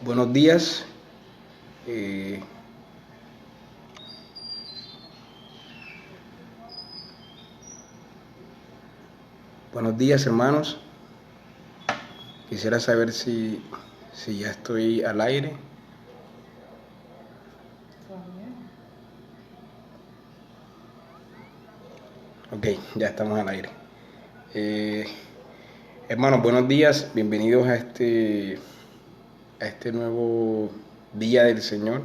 Buenos días. eh, Buenos días, hermanos. Quisiera saber si ya estoy al aire. Ok, ya estamos al aire. Eh, Hermanos, buenos días. Bienvenidos a este nuevo día del Señor.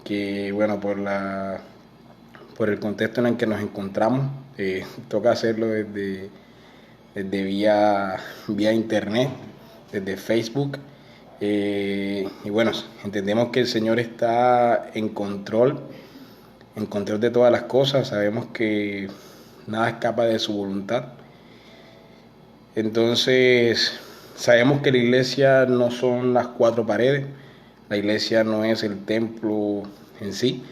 Que bueno, por el contexto en el que nos encontramos, toca hacerlo desde vía internet, desde Facebook. Y bueno, entendemos que el Señor está en control de todas las cosas. Sabemos que nada escapa de su voluntad. Entonces, sabemos que la iglesia no son las cuatro paredes, la iglesia no es el templo en sí,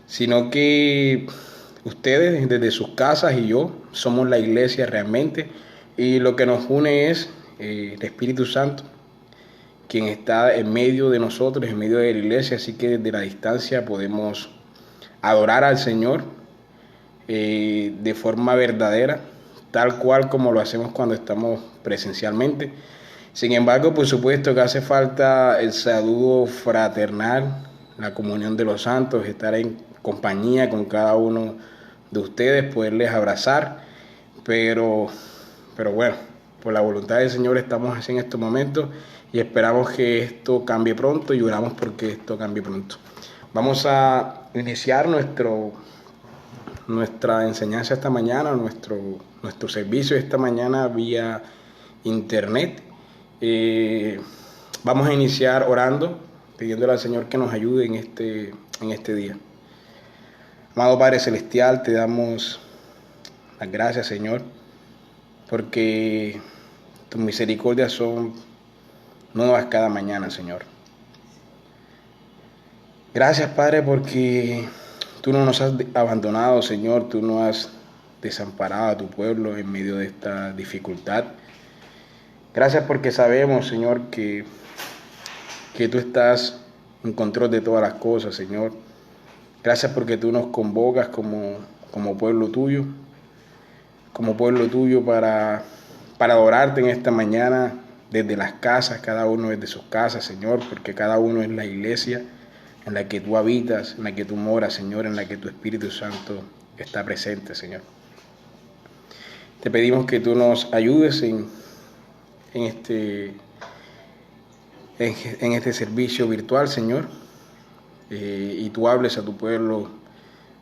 sino que ustedes desde sus casas y yo somos la iglesia realmente, y lo que nos une es el Espíritu Santo, quien está en medio de nosotros, en medio de la iglesia. Así que desde la distancia podemos adorar al Señor de forma verdadera, tal cual como lo hacemos cuando estamos presencialmente. Sin embargo, por supuesto que hace falta el saludo fraternal, la comunión de los santos, estar en compañía con cada uno de ustedes, poderles abrazar, pero, pero bueno, por la voluntad del Señor estamos así en estos momentos, y esperamos que esto cambie pronto y oramos porque esto cambie pronto. Vamos a iniciar nuestra enseñanza esta mañana, nuestro servicio esta mañana vía internet. Vamos a iniciar orando, pidiéndole al Señor que nos ayude en este día. Amado Padre Celestial, te damos las gracias, Señor, porque tus misericordias son nuevas cada mañana, Señor. Gracias, Padre, porque tú no nos has abandonado, Señor. Tú no has desamparado a tu pueblo en medio de esta dificultad. Gracias porque sabemos, Señor, que tú estás en control de todas las cosas, Señor. Gracias porque tú nos convocas como pueblo tuyo, para adorarte en esta mañana desde las casas, cada uno desde sus casas, Señor, porque cada uno es la iglesia en la que tú habitas, en la que tú moras, Señor, en la que tu Espíritu Santo está presente, Señor. Te pedimos que tú nos ayudes en este servicio virtual, Señor, y tú hables a tu pueblo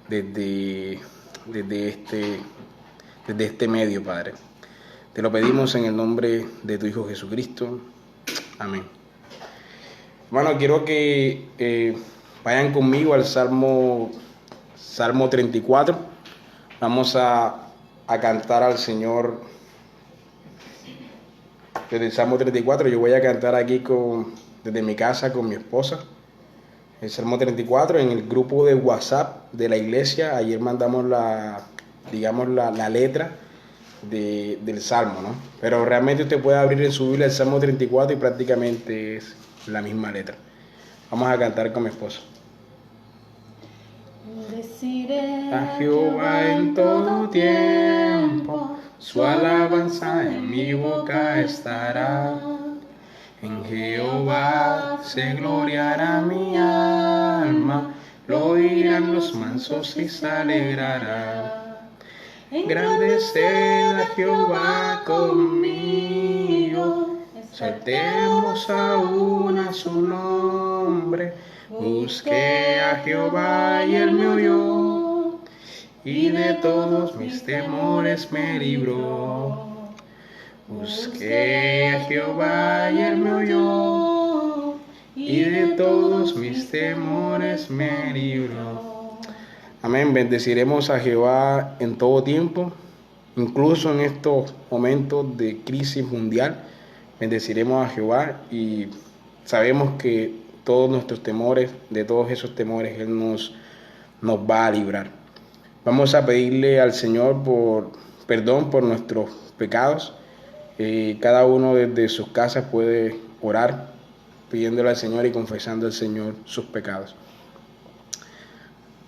desde, desde este medio, Padre. Te lo pedimos en el nombre de tu Hijo Jesucristo. Amén. Hermano, quiero que vayan conmigo al Salmo 34. Vamos a cantar al Señor desde el Salmo 34. Yo voy a cantar aquí desde mi casa con mi esposa. El Salmo 34 en el grupo de WhatsApp de la iglesia. Ayer mandamos la letra del Salmo, ¿no? Pero realmente usted puede abrir en su Biblia el Salmo 34 y prácticamente es la misma letra. Vamos a cantar con mi esposo. Bendeciré A Jehová en todo tiempo, su alabanza en mi boca estará. En Jehová se gloriará mi alma, lo oirán los mansos y se alegrará. Engrandeced a Jehová conmigo, exaltemos aún a su nombre. Busqué a Jehová y él me oyó, y de todos mis temores me libró. Busqué a Jehová y él me oyó, y de todos mis temores me libró. Amén. Bendeciremos a Jehová en todo tiempo, incluso en estos momentos de crisis mundial. Bendeciremos a Jehová y sabemos que todos nuestros temores, de todos esos temores, Él nos va a librar. Vamos a pedirle al Señor perdón por nuestros pecados. Cada uno desde sus casas puede orar pidiéndole al Señor y confesando al Señor sus pecados.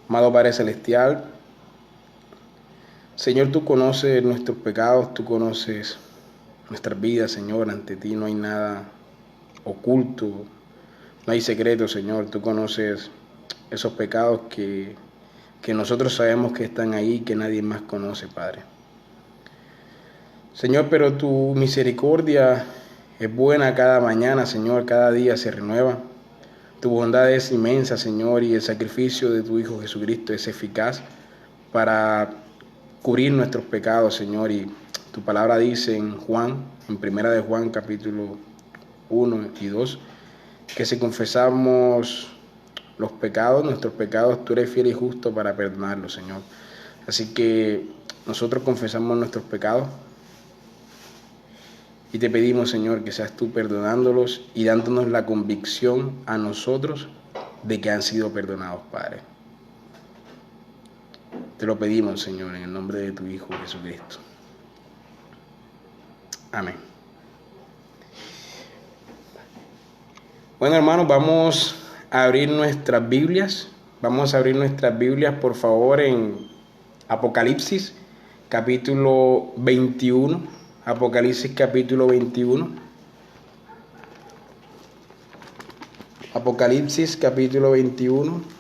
Amado Padre Celestial, Señor, tú conoces nuestros pecados, tú conoces nuestras vidas, Señor. Ante ti no hay nada oculto, no hay secreto, Señor. Tú conoces esos pecados que nosotros sabemos que están ahí, que nadie más conoce, Padre. Señor, pero tu misericordia es buena cada mañana, Señor, cada día se renueva. Tu bondad es inmensa, Señor, y el sacrificio de tu Hijo Jesucristo es eficaz para cubrir nuestros pecados, Señor. Y tu palabra dice en primera de Juan, capítulo 1 y 2, que si confesamos los pecados, nuestros pecados, tú eres fiel y justo para perdonarlos, Señor. Así que nosotros confesamos nuestros pecados y te pedimos, Señor, que seas tú perdonándolos y dándonos la convicción a nosotros de que han sido perdonados, Padre. Te lo pedimos, Señor, en el nombre de tu Hijo Jesucristo. Amén. Bueno, hermanos, vamos a abrir nuestras Biblias. Vamos a abrir nuestras Biblias, por favor, en Apocalipsis, capítulo 21. Apocalipsis, capítulo 21. Apocalipsis, capítulo 21.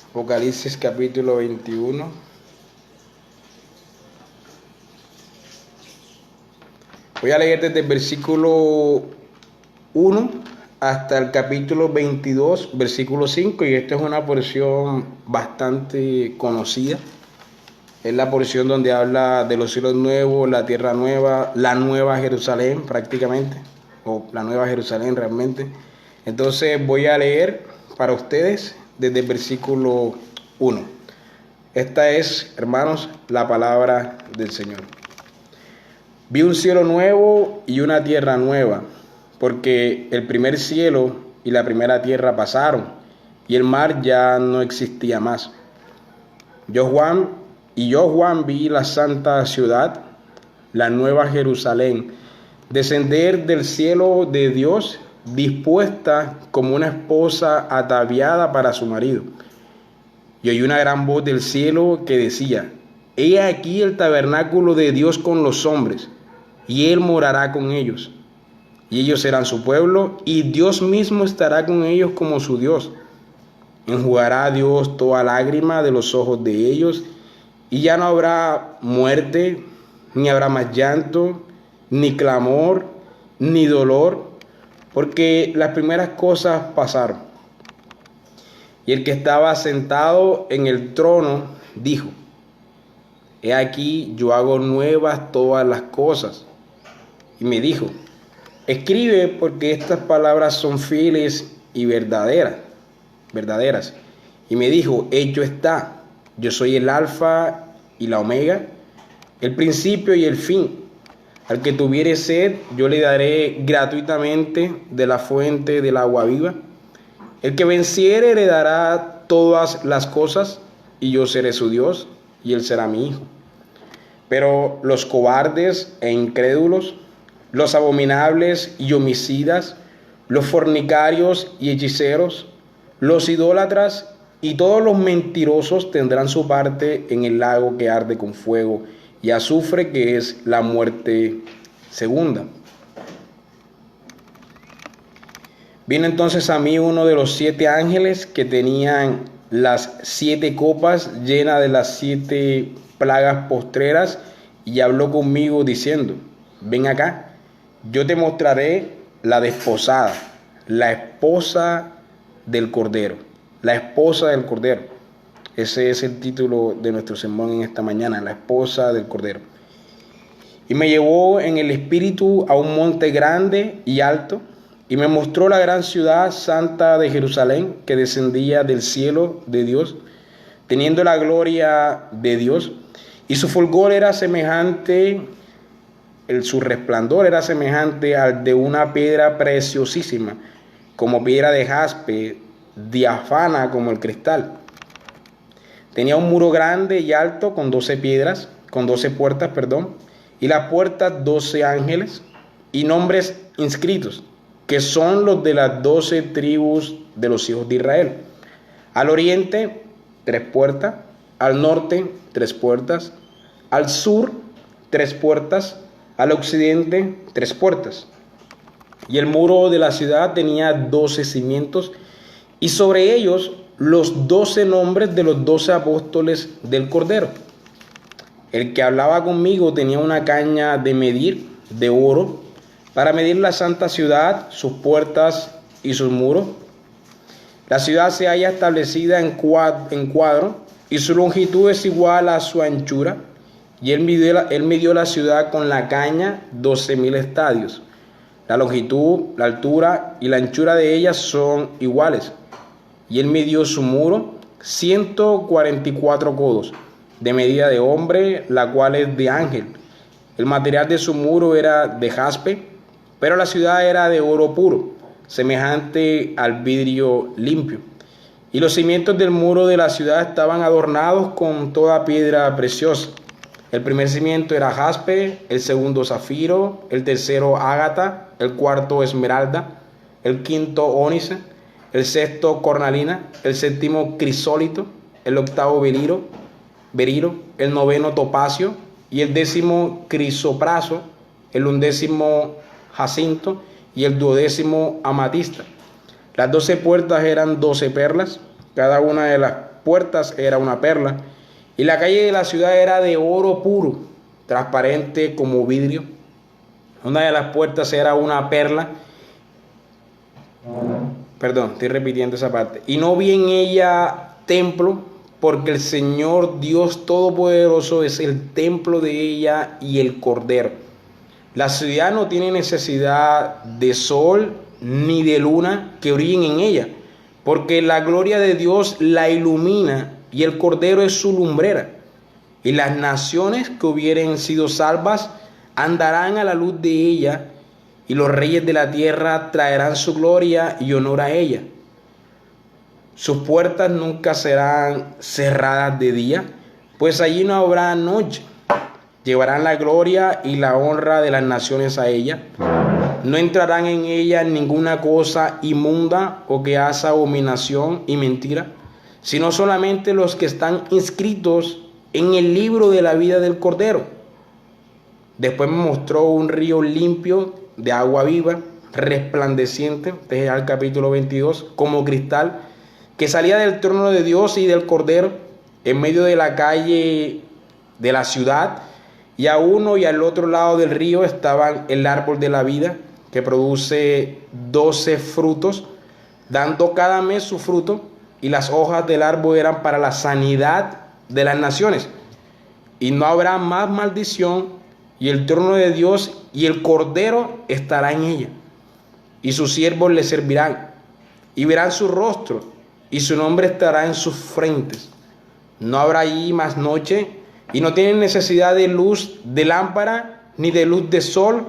Apocalipsis, capítulo 21. Voy a leer desde el versículo 1 hasta el capítulo 22, versículo 5, y esta es una porción bastante conocida. Es la porción donde habla de los cielos nuevos, la tierra nueva, la nueva Jerusalén prácticamente, o la nueva Jerusalén realmente. Entonces voy a leer para ustedes desde el versículo 1. Esta es, hermanos, la palabra del Señor. Vi un cielo nuevo y una tierra nueva, porque el primer cielo y la primera tierra pasaron, y el mar ya no existía más. Yo, Juan, vi la santa ciudad, la nueva Jerusalén, descender del cielo de Dios, dispuesta como una esposa ataviada para su marido. Y oí una gran voz del cielo que decía: He aquí el tabernáculo de Dios con los hombres, y Él morará con ellos, y ellos serán su pueblo, y Dios mismo estará con ellos como su Dios. Enjugará a Dios toda lágrima de los ojos de ellos, y ya no habrá muerte, ni habrá más llanto, ni clamor, ni dolor, porque las primeras cosas pasaron. Y el que estaba sentado en el trono dijo: He aquí, yo hago nuevas todas las cosas. Y me dijo: Escribe, porque estas palabras son fieles y verdaderas. Y me dijo: Hecho está, yo soy el Alfa y la Omega, el principio y el fin. Al que tuviere sed, yo le daré gratuitamente de la fuente del agua viva. El que venciere heredará todas las cosas, y yo seré su Dios, y él será mi hijo. Pero los cobardes e incrédulos, los abominables y homicidas, los fornicarios y hechiceros, los idólatras y todos los mentirosos tendrán su parte en el lago que arde con fuego y azufre, que es la muerte segunda. Vino entonces a mí uno de los 7 ángeles que tenían las 7 copas llenas de las 7 plagas postreras, y habló conmigo diciendo: Ven acá, yo te mostraré la desposada, la esposa del Cordero. La esposa del Cordero. Ese es el título de nuestro sermón en esta mañana: la esposa del Cordero. Y me llevó en el espíritu a un monte grande y alto, y me mostró la gran ciudad santa de Jerusalén, que descendía del cielo de Dios, teniendo la gloria de Dios, y su fulgor era semejante, su resplandor era semejante al de una piedra preciosísima, como piedra de jaspe, diáfana como el cristal. Tenía un muro grande y alto con 12 puertas, y las puertas 12 ángeles y nombres inscritos, que son los de las 12 tribus de los hijos de Israel. Al oriente, 3 puertas, al norte, 3 puertas, al sur, 3 puertas, al occidente, 3 puertas. Y el muro de la ciudad tenía 12 cimientos, y sobre ellos los 12 nombres de los 12 apóstoles del Cordero. El que hablaba conmigo tenía una caña de medir de oro para medir la santa ciudad, sus puertas y sus muros. La ciudad se halla establecida en cuadro, y su longitud es igual a su anchura. Y él midió la ciudad con la caña 12,000 estadios. La longitud, la altura y la anchura de ella son iguales. Y él midió su muro 144 codos, de medida de hombre, la cual es de ángel. El material de su muro era de jaspe, pero la ciudad era de oro puro, semejante al vidrio limpio. Y los cimientos del muro de la ciudad estaban adornados con toda piedra preciosa. El primer cimiento era jaspe, el segundo zafiro, el tercero ágata, el cuarto esmeralda, el quinto ónice, el sexto cornalina, el séptimo crisólito, el octavo berilo, el noveno topacio y el 10º crisopraso, el 11º jacinto y el 12º amatista. Las 12 puertas eran 12 perlas, cada una de las puertas era una perla, y la calle de la ciudad era de oro puro, transparente como vidrio. Una de las puertas era una perla. Perdón, estoy repitiendo esa parte. Y no vi en ella templo, porque el Señor Dios Todopoderoso es el templo de ella y el Cordero. La ciudad no tiene necesidad de sol ni de luna que brillen en ella, porque la gloria de Dios la ilumina y el Cordero es su lumbrera. Y las naciones que hubieren sido salvas andarán a la luz de ella, y los reyes de la tierra traerán su gloria y honor a ella. Sus puertas nunca serán cerradas de día, pues allí no habrá noche. Llevarán la gloria y la honra de las naciones a ella. No entrarán en ella ninguna cosa inmunda o que hace abominación y mentira, sino solamente los que están inscritos en el libro de la vida del Cordero. Después me mostró un río limpio de agua viva, resplandeciente, desde el capítulo 22, como cristal, que salía del trono de Dios y del Cordero, en medio de la calle de la ciudad, y a uno y al otro lado del río estaban el árbol de la vida, que produce 12 frutos, dando cada mes su fruto, y las hojas del árbol eran para la sanidad de las naciones. Y no habrá más maldición, y el trono de Dios y el Cordero estará en ella, y sus siervos le servirán, y verán su rostro, y su nombre estará en sus frentes. No habrá allí más noche, y no tienen necesidad de luz de lámpara, ni de luz de sol,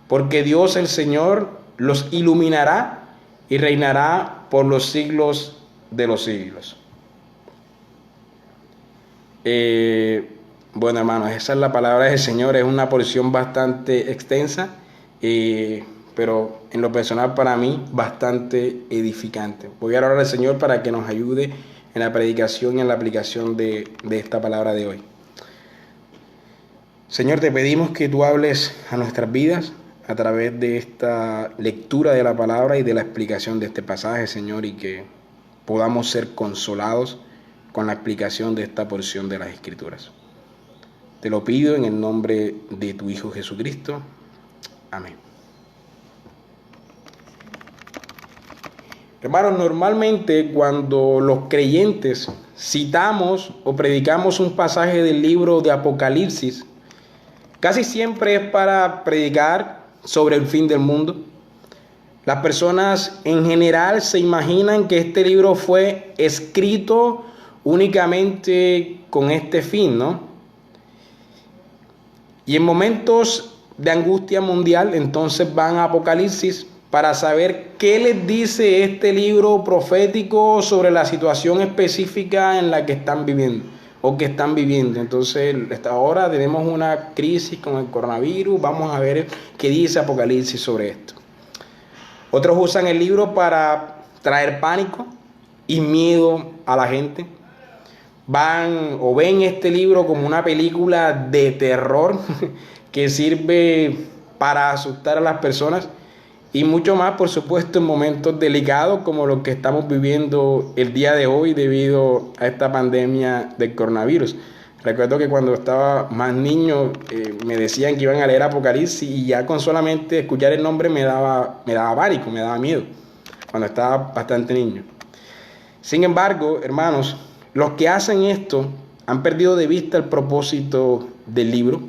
porque Dios el Señor los iluminará, y reinará por los siglos de los siglos. Bueno, hermanos, esa es la palabra del Señor. Es una porción bastante extensa, pero en lo personal para mí bastante edificante. Voy a orar al Señor para que nos ayude en la predicación y en la aplicación de esta palabra de hoy. Señor, te pedimos que tú hables a nuestras vidas a través de esta lectura de la palabra y de la explicación de este pasaje, Señor, y que podamos ser consolados con la explicación de esta porción de las Escrituras. Te lo pido en el nombre de tu Hijo Jesucristo. Amén. Hermanos, normalmente cuando los creyentes citamos o predicamos un pasaje del libro de Apocalipsis, casi siempre es para predicar sobre el fin del mundo. Las personas en general se imaginan que este libro fue escrito únicamente con este fin, ¿no? Y en momentos de angustia mundial, entonces van a Apocalipsis para saber qué les dice este libro profético sobre la situación específica en la que están viviendo o que están viviendo. Entonces, hasta ahora tenemos una crisis con el coronavirus. Vamos a ver qué dice Apocalipsis sobre esto. Otros usan el libro para traer pánico y miedo a la gente. Van o ven este libro como una película de terror que sirve para asustar a las personas, y mucho más, por supuesto, en momentos delicados como los que estamos viviendo el día de hoy debido a esta pandemia del coronavirus. Recuerdo que cuando estaba más niño me decían que iban a leer Apocalipsis, y ya con solamente escuchar el nombre me daba pánico, me daba miedo, cuando estaba bastante niño. Sin embargo, hermanos, los que hacen esto han perdido de vista el propósito del libro,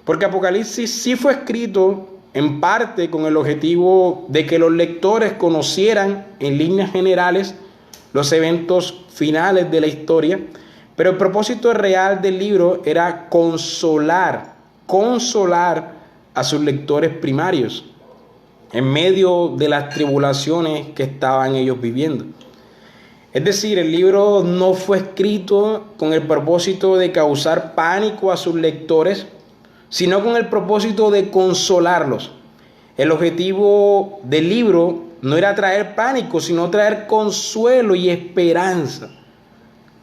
porque Apocalipsis sí fue escrito en parte con el objetivo de que los lectores conocieran en líneas generales los eventos finales de la historia, pero el propósito real del libro era consolar a sus lectores primarios en medio de las tribulaciones que estaban ellos viviendo. Es decir, el libro no fue escrito con el propósito de causar pánico a sus lectores, sino con el propósito de consolarlos. El objetivo del libro no era traer pánico, sino traer consuelo y esperanza.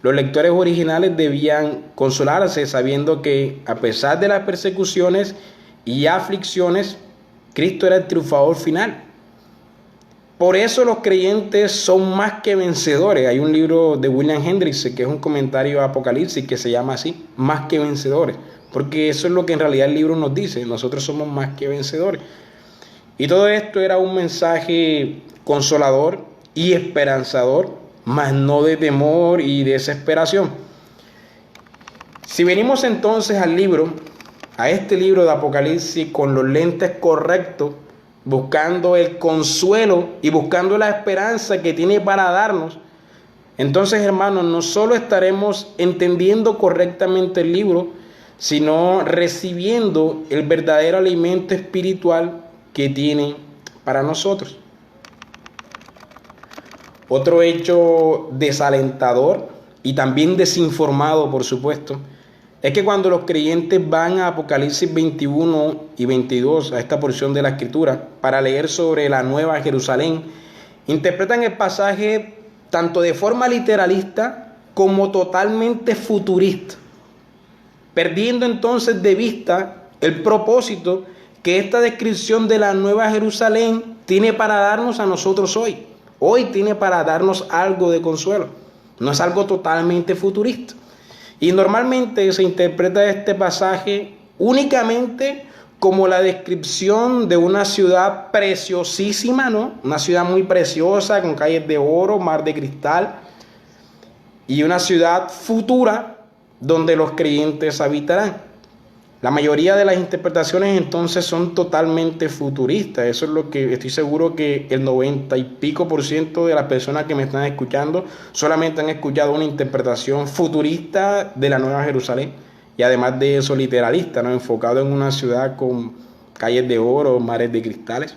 Los lectores originales debían consolarse sabiendo que, a pesar de las persecuciones y aflicciones, Cristo era el triunfador final. Por eso los creyentes son más que vencedores. Hay un libro de William Hendricks que es un comentario a Apocalipsis que se llama así, Más que vencedores, porque eso es lo que en realidad el libro nos dice: nosotros somos más que vencedores. Y todo esto era un mensaje consolador y esperanzador, mas no de temor y desesperación. Si venimos entonces al libro, a este libro de Apocalipsis, con los lentes correctos, buscando el consuelo y buscando la esperanza que tiene para darnos, entonces, hermanos, no solo estaremos entendiendo correctamente el libro, sino recibiendo el verdadero alimento espiritual que tiene para nosotros. Otro hecho desalentador y también desinformado, por supuesto, es que cuando los creyentes van a Apocalipsis 21 y 22, a esta porción de la Escritura, para leer sobre la Nueva Jerusalén, interpretan el pasaje tanto de forma literalista como totalmente futurista, perdiendo entonces de vista el propósito que esta descripción de la Nueva Jerusalén tiene para darnos a nosotros hoy. Hoy tiene para darnos algo de consuelo, no es algo totalmente futurista. Y normalmente se interpreta este pasaje únicamente como la descripción de una ciudad preciosísima, ¿no? Una ciudad muy preciosa, con calles de oro, mar de cristal, y una ciudad futura donde los creyentes habitarán. La mayoría de las interpretaciones entonces son totalmente futuristas. Eso es lo que estoy seguro que el 90 y pico % de las personas que me están escuchando solamente han escuchado una interpretación futurista de la Nueva Jerusalén, y además de eso literalista, ¿no? Enfocado en una ciudad con calles de oro, mares de cristales.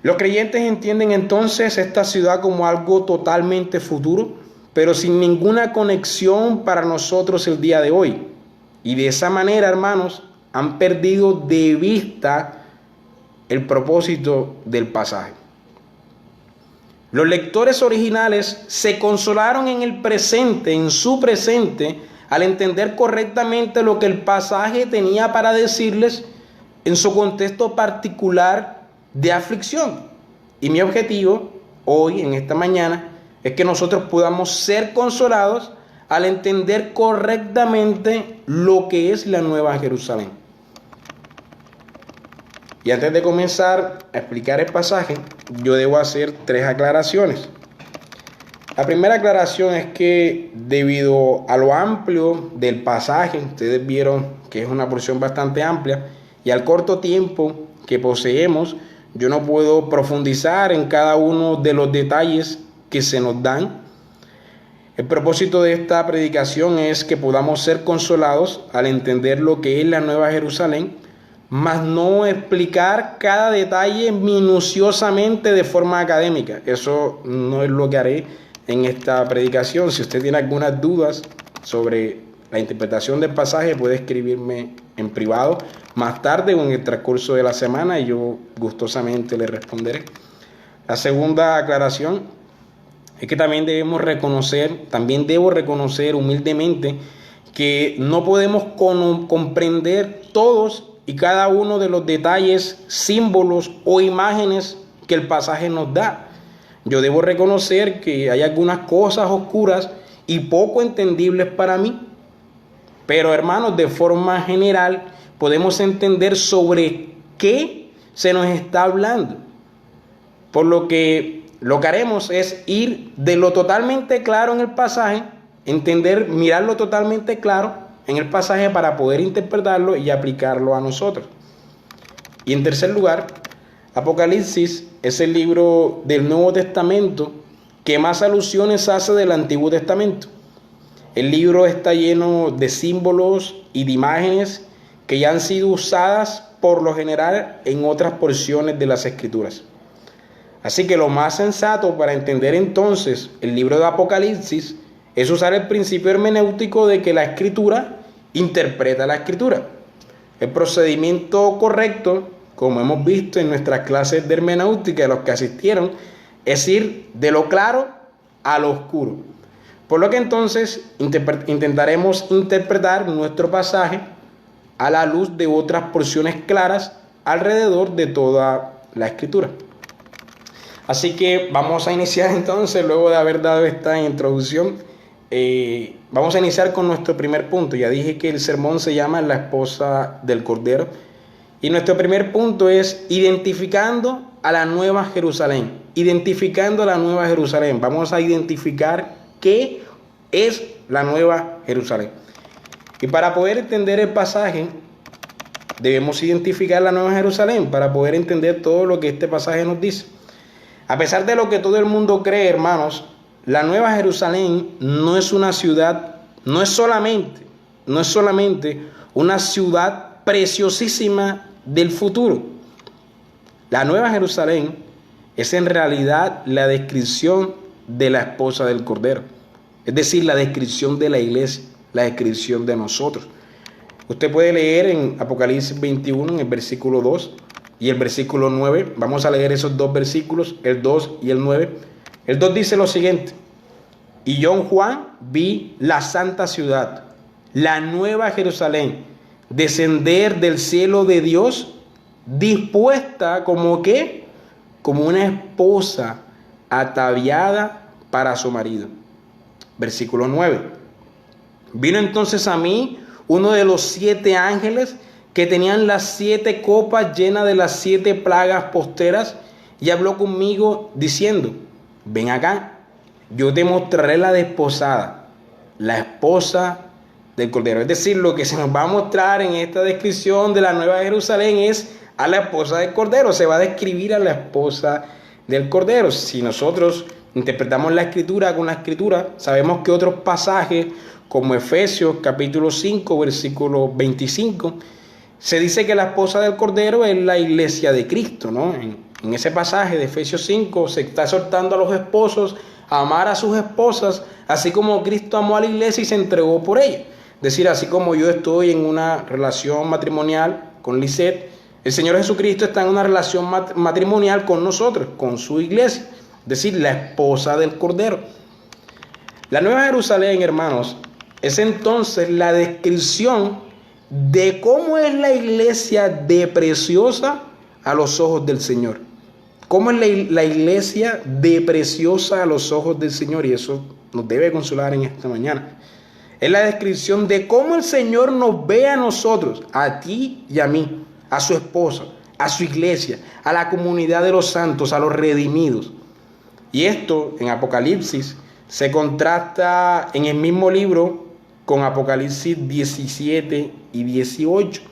Los creyentes entienden entonces esta ciudad como algo totalmente futuro, pero sin ninguna conexión para nosotros el día de hoy. Y de esa manera, hermanos, han perdido de vista el propósito del pasaje. Los lectores originales se consolaron en el presente, en su presente, al entender correctamente lo que el pasaje tenía para decirles en su contexto particular de aflicción. Y mi objetivo hoy, en esta mañana, es que nosotros podamos ser consolados al entender correctamente lo que es la Nueva Jerusalén. Y antes de comenzar a explicar el pasaje, yo debo hacer 3 aclaraciones. La primera aclaración es que debido a lo amplio del pasaje, ustedes vieron que es una porción bastante amplia, y al corto tiempo que poseemos, yo no puedo profundizar en cada uno de los detalles que se nos dan. El propósito de esta predicación es que podamos ser consolados al entender lo que es la Nueva Jerusalén, mas no explicar cada detalle minuciosamente de forma académica. Eso no es lo que haré en esta predicación. Si usted tiene algunas dudas sobre la interpretación del pasaje, puede escribirme en privado más tarde o en el transcurso de la semana y yo gustosamente le responderé. La segunda aclaración es que también debo reconocer humildemente que no podemos comprender todos y cada uno de los detalles, símbolos o imágenes que el pasaje nos da. Yo debo reconocer que hay algunas cosas oscuras y poco entendibles para mí, pero hermanos, de forma general podemos entender sobre qué se nos está hablando. Por lo que haremos es ir de lo totalmente claro en el pasaje, mirar lo totalmente claro en el pasaje para poder interpretarlo y aplicarlo a nosotros. Y en tercer lugar, Apocalipsis es el libro del Nuevo Testamento que más alusiones hace del Antiguo Testamento. El libro está lleno de símbolos y de imágenes que ya han sido usadas por lo general en otras porciones de las Escrituras. Así que lo más sensato para entender entonces el libro de Apocalipsis es usar el principio hermenéutico de que la Escritura interpreta la Escritura. El procedimiento correcto, como hemos visto en nuestras clases de hermenéutica de los que asistieron, es ir de lo claro a lo oscuro. Por lo que entonces intentaremos interpretar nuestro pasaje a la luz de otras porciones claras alrededor de toda la Escritura. Así que vamos a iniciar entonces, luego de haber dado esta introducción, vamos a iniciar con nuestro primer punto. Ya dije que el sermón se llama La esposa del Cordero. Y nuestro primer punto es identificando a la Nueva Jerusalén. Identificando a la Nueva Jerusalén. Vamos a identificar qué es la Nueva Jerusalén. Y para poder entender el pasaje, debemos identificar la Nueva Jerusalén para poder entender todo lo que este pasaje nos dice. A pesar de lo que todo el mundo cree, hermanos, la Nueva Jerusalén no es una ciudad, no es solamente una ciudad preciosísima del futuro. La Nueva Jerusalén es en realidad la descripción de la esposa del Cordero, es decir, la descripción de la iglesia, la descripción de nosotros. Usted puede leer en Apocalipsis 21, en el versículo 2 y el versículo 9. Vamos a leer esos dos versículos, el 2 y el 9. El 2 dice lo siguiente: y yo, Juan, vi la santa ciudad, la Nueva Jerusalén, descender del cielo de Dios, dispuesta como ¿qué? Como una esposa ataviada para su marido. Versículo 9. Vino entonces a mí uno de los 7 ángeles que tenían las 7 copas llenas de las 7 plagas posteras y habló conmigo diciendo: ven acá, yo te mostraré la desposada, la esposa del Cordero. Es decir, lo que se nos va a mostrar en esta descripción de la Nueva Jerusalén es a la esposa del Cordero. Se va a describir a la esposa del Cordero. Si nosotros interpretamos la Escritura con la Escritura, sabemos que otros pasajes, como Efesios capítulo 5, versículo 25, se dice que la esposa del Cordero es la iglesia de Cristo, ¿no? En ese pasaje de Efesios 5 se está exhortando a los esposos a amar a sus esposas, así como Cristo amó a la iglesia y se entregó por ella. Es decir, así como yo estoy en una relación matrimonial con Lisette, el Señor Jesucristo está en una relación matrimonial con nosotros, con su iglesia, es decir, la esposa del Cordero. La Nueva Jerusalén, hermanos, es entonces la descripción de cómo es la iglesia de preciosa a los ojos del Señor. ¿Cómo es la iglesia de preciosa a los ojos del Señor? Y eso nos debe consolar en esta mañana. Es la descripción de cómo el Señor nos ve a nosotros, a ti y a mí, a su esposa, a su iglesia, a la comunidad de los santos, a los redimidos. Y esto en Apocalipsis se contrasta en el mismo libro con Apocalipsis 17 y 18.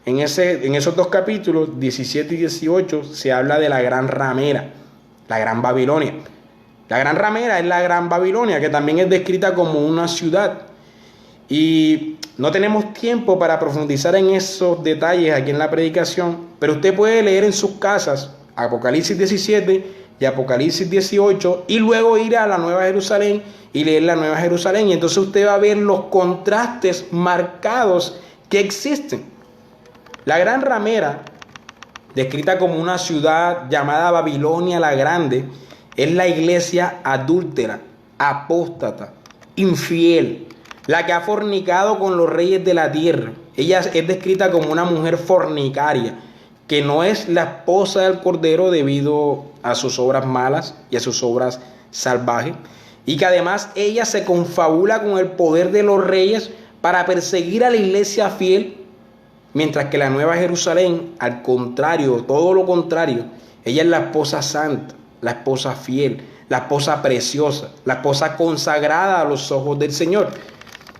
En esos dos capítulos, 17 y 18, se habla de la gran ramera, la gran Babilonia. La gran ramera es la gran Babilonia, que también es descrita como una ciudad. Y No tenemos tiempo para profundizar en esos detalles aquí en la predicación, pero usted puede leer en sus casas Apocalipsis 17 y Apocalipsis 18 y luego ir a la Nueva Jerusalén y leer la Nueva Jerusalén. Y entonces usted va a ver los contrastes marcados que existen. La gran ramera, descrita como una ciudad llamada Babilonia la Grande, es la iglesia adúltera, apóstata, infiel, la que ha fornicado con los reyes de la tierra. Ella es descrita como una mujer fornicaria, que no es la esposa del Cordero debido a sus obras malas y a sus obras salvajes, y que además ella se confabula con el poder de los reyes para perseguir a la iglesia fiel, mientras que la Nueva Jerusalén, al contrario, todo lo contrario, ella es la esposa santa, la esposa fiel, la esposa preciosa, la esposa consagrada a los ojos del Señor.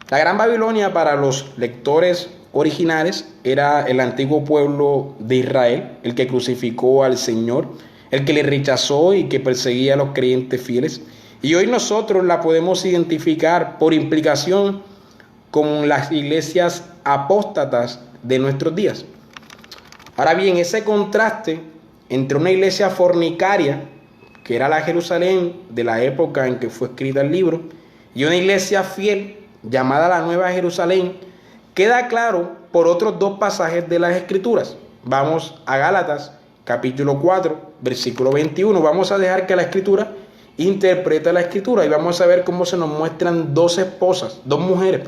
La Gran Babilonia, para los lectores originales, era el antiguo pueblo de Israel, el que crucificó al Señor, el que le rechazó y que perseguía a los creyentes fieles. Y hoy nosotros la podemos identificar por implicación con las iglesias apóstatas de nuestros días. Ahora bien, ese contraste entre una iglesia fornicaria, que era la Jerusalén de la época en que fue escrita el libro, y una iglesia fiel, llamada la Nueva Jerusalén, queda claro por otros dos pasajes de las Escrituras. Vamos a Gálatas, capítulo 4, versículo 21. Vamos a dejar que la Escritura interprete la Escritura y vamos a ver cómo se nos muestran dos mujeres,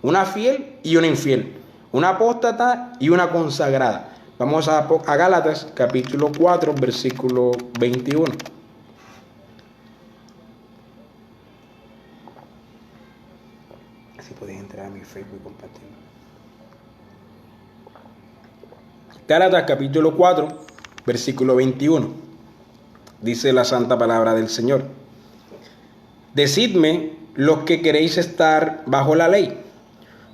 una fiel y una infiel, una apóstata y una consagrada. Vamos a Gálatas, capítulo 4, versículo 21. Así podéis entrar a mi Facebook y compartirlo. Gálatas, capítulo 4, versículo 21. Dice la santa palabra del Señor: Decidme los que queréis estar bajo la ley.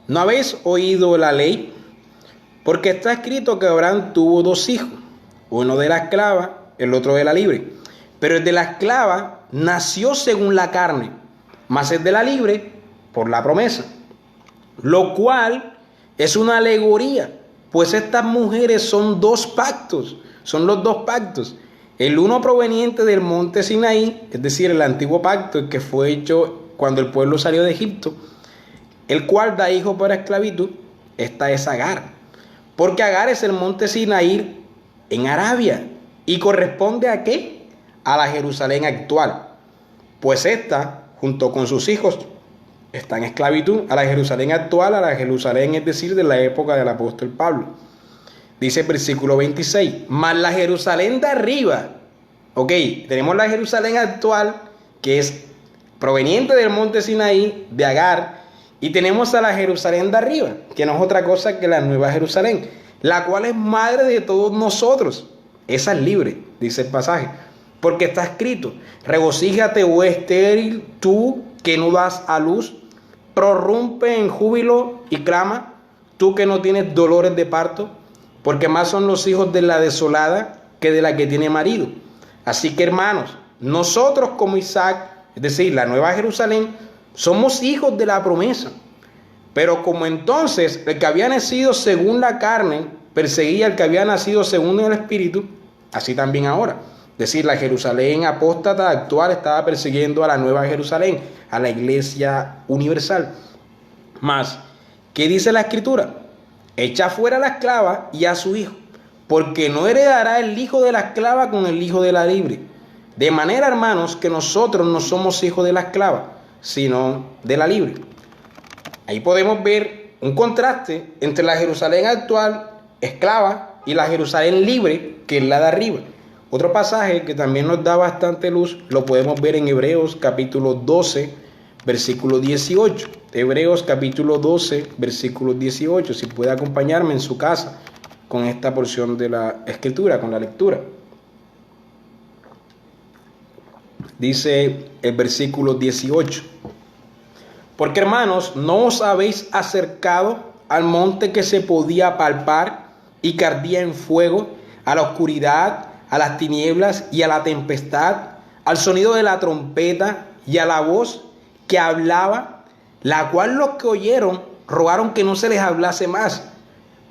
¿No habéis oído la ley? Porque está escrito que Abraham tuvo dos hijos, uno de la esclava, el otro de la libre. Pero el de la esclava nació según la carne, mas el de la libre por la promesa. Lo cual es una alegoría, pues estas mujeres son dos pactos, son los dos pactos. El uno proveniente del monte Sinaí, es decir, el antiguo pacto, el que fue hecho cuando el pueblo salió de Egipto, el cual da hijos para esclavitud. Esta es Agar, porque Agar es el monte Sinaí en Arabia, y corresponde ¿a qué? A la Jerusalén actual, pues esta, junto con sus hijos, está en esclavitud a la Jerusalén actual, a la Jerusalén, es decir, de la época del apóstol Pablo. Dice el versículo 26, mas la Jerusalén de arriba, tenemos la Jerusalén actual, que es proveniente del monte Sinaí, de Agar, y tenemos a la Jerusalén de arriba, que no es otra cosa que la Nueva Jerusalén, la cual es madre de todos nosotros. Esa es libre, dice el pasaje, porque está escrito: regocíjate, oh estéril, tú que no das a luz, prorrumpe en júbilo y clama, tú que no tienes dolores de parto, porque más son los hijos de la desolada que de la que tiene marido. Así que, hermanos, nosotros como Isaac, es decir, la Nueva Jerusalén, somos hijos de la promesa. Pero como entonces el que había nacido según la carne perseguía al que había nacido según el Espíritu, así también ahora. Es decir, la Jerusalén apóstata actual estaba persiguiendo a la Nueva Jerusalén, a la iglesia universal. Mas, ¿qué dice la Escritura? Echa fuera a la esclava y a su hijo, porque no heredará el hijo de la esclava con el hijo de la libre. De manera, hermanos, que nosotros no somos hijos de la esclava, sino de la libre. Ahí podemos ver un contraste entre la Jerusalén actual, esclava, y la Jerusalén libre, que es la de arriba. Otro pasaje que también nos da bastante luz, lo podemos ver en Hebreos capítulo 12, versículo 18. Hebreos capítulo 12, versículo 18. Si puede acompañarme en su casa con esta porción de la Escritura, con la lectura. Dice el versículo 18: Porque, hermanos, no os habéis acercado al monte que se podía palpar y que ardía en fuego, a la oscuridad, a las tinieblas y a la tempestad, al sonido de la trompeta y a la voz que hablaba, la cual los que oyeron rogaron que no se les hablase más,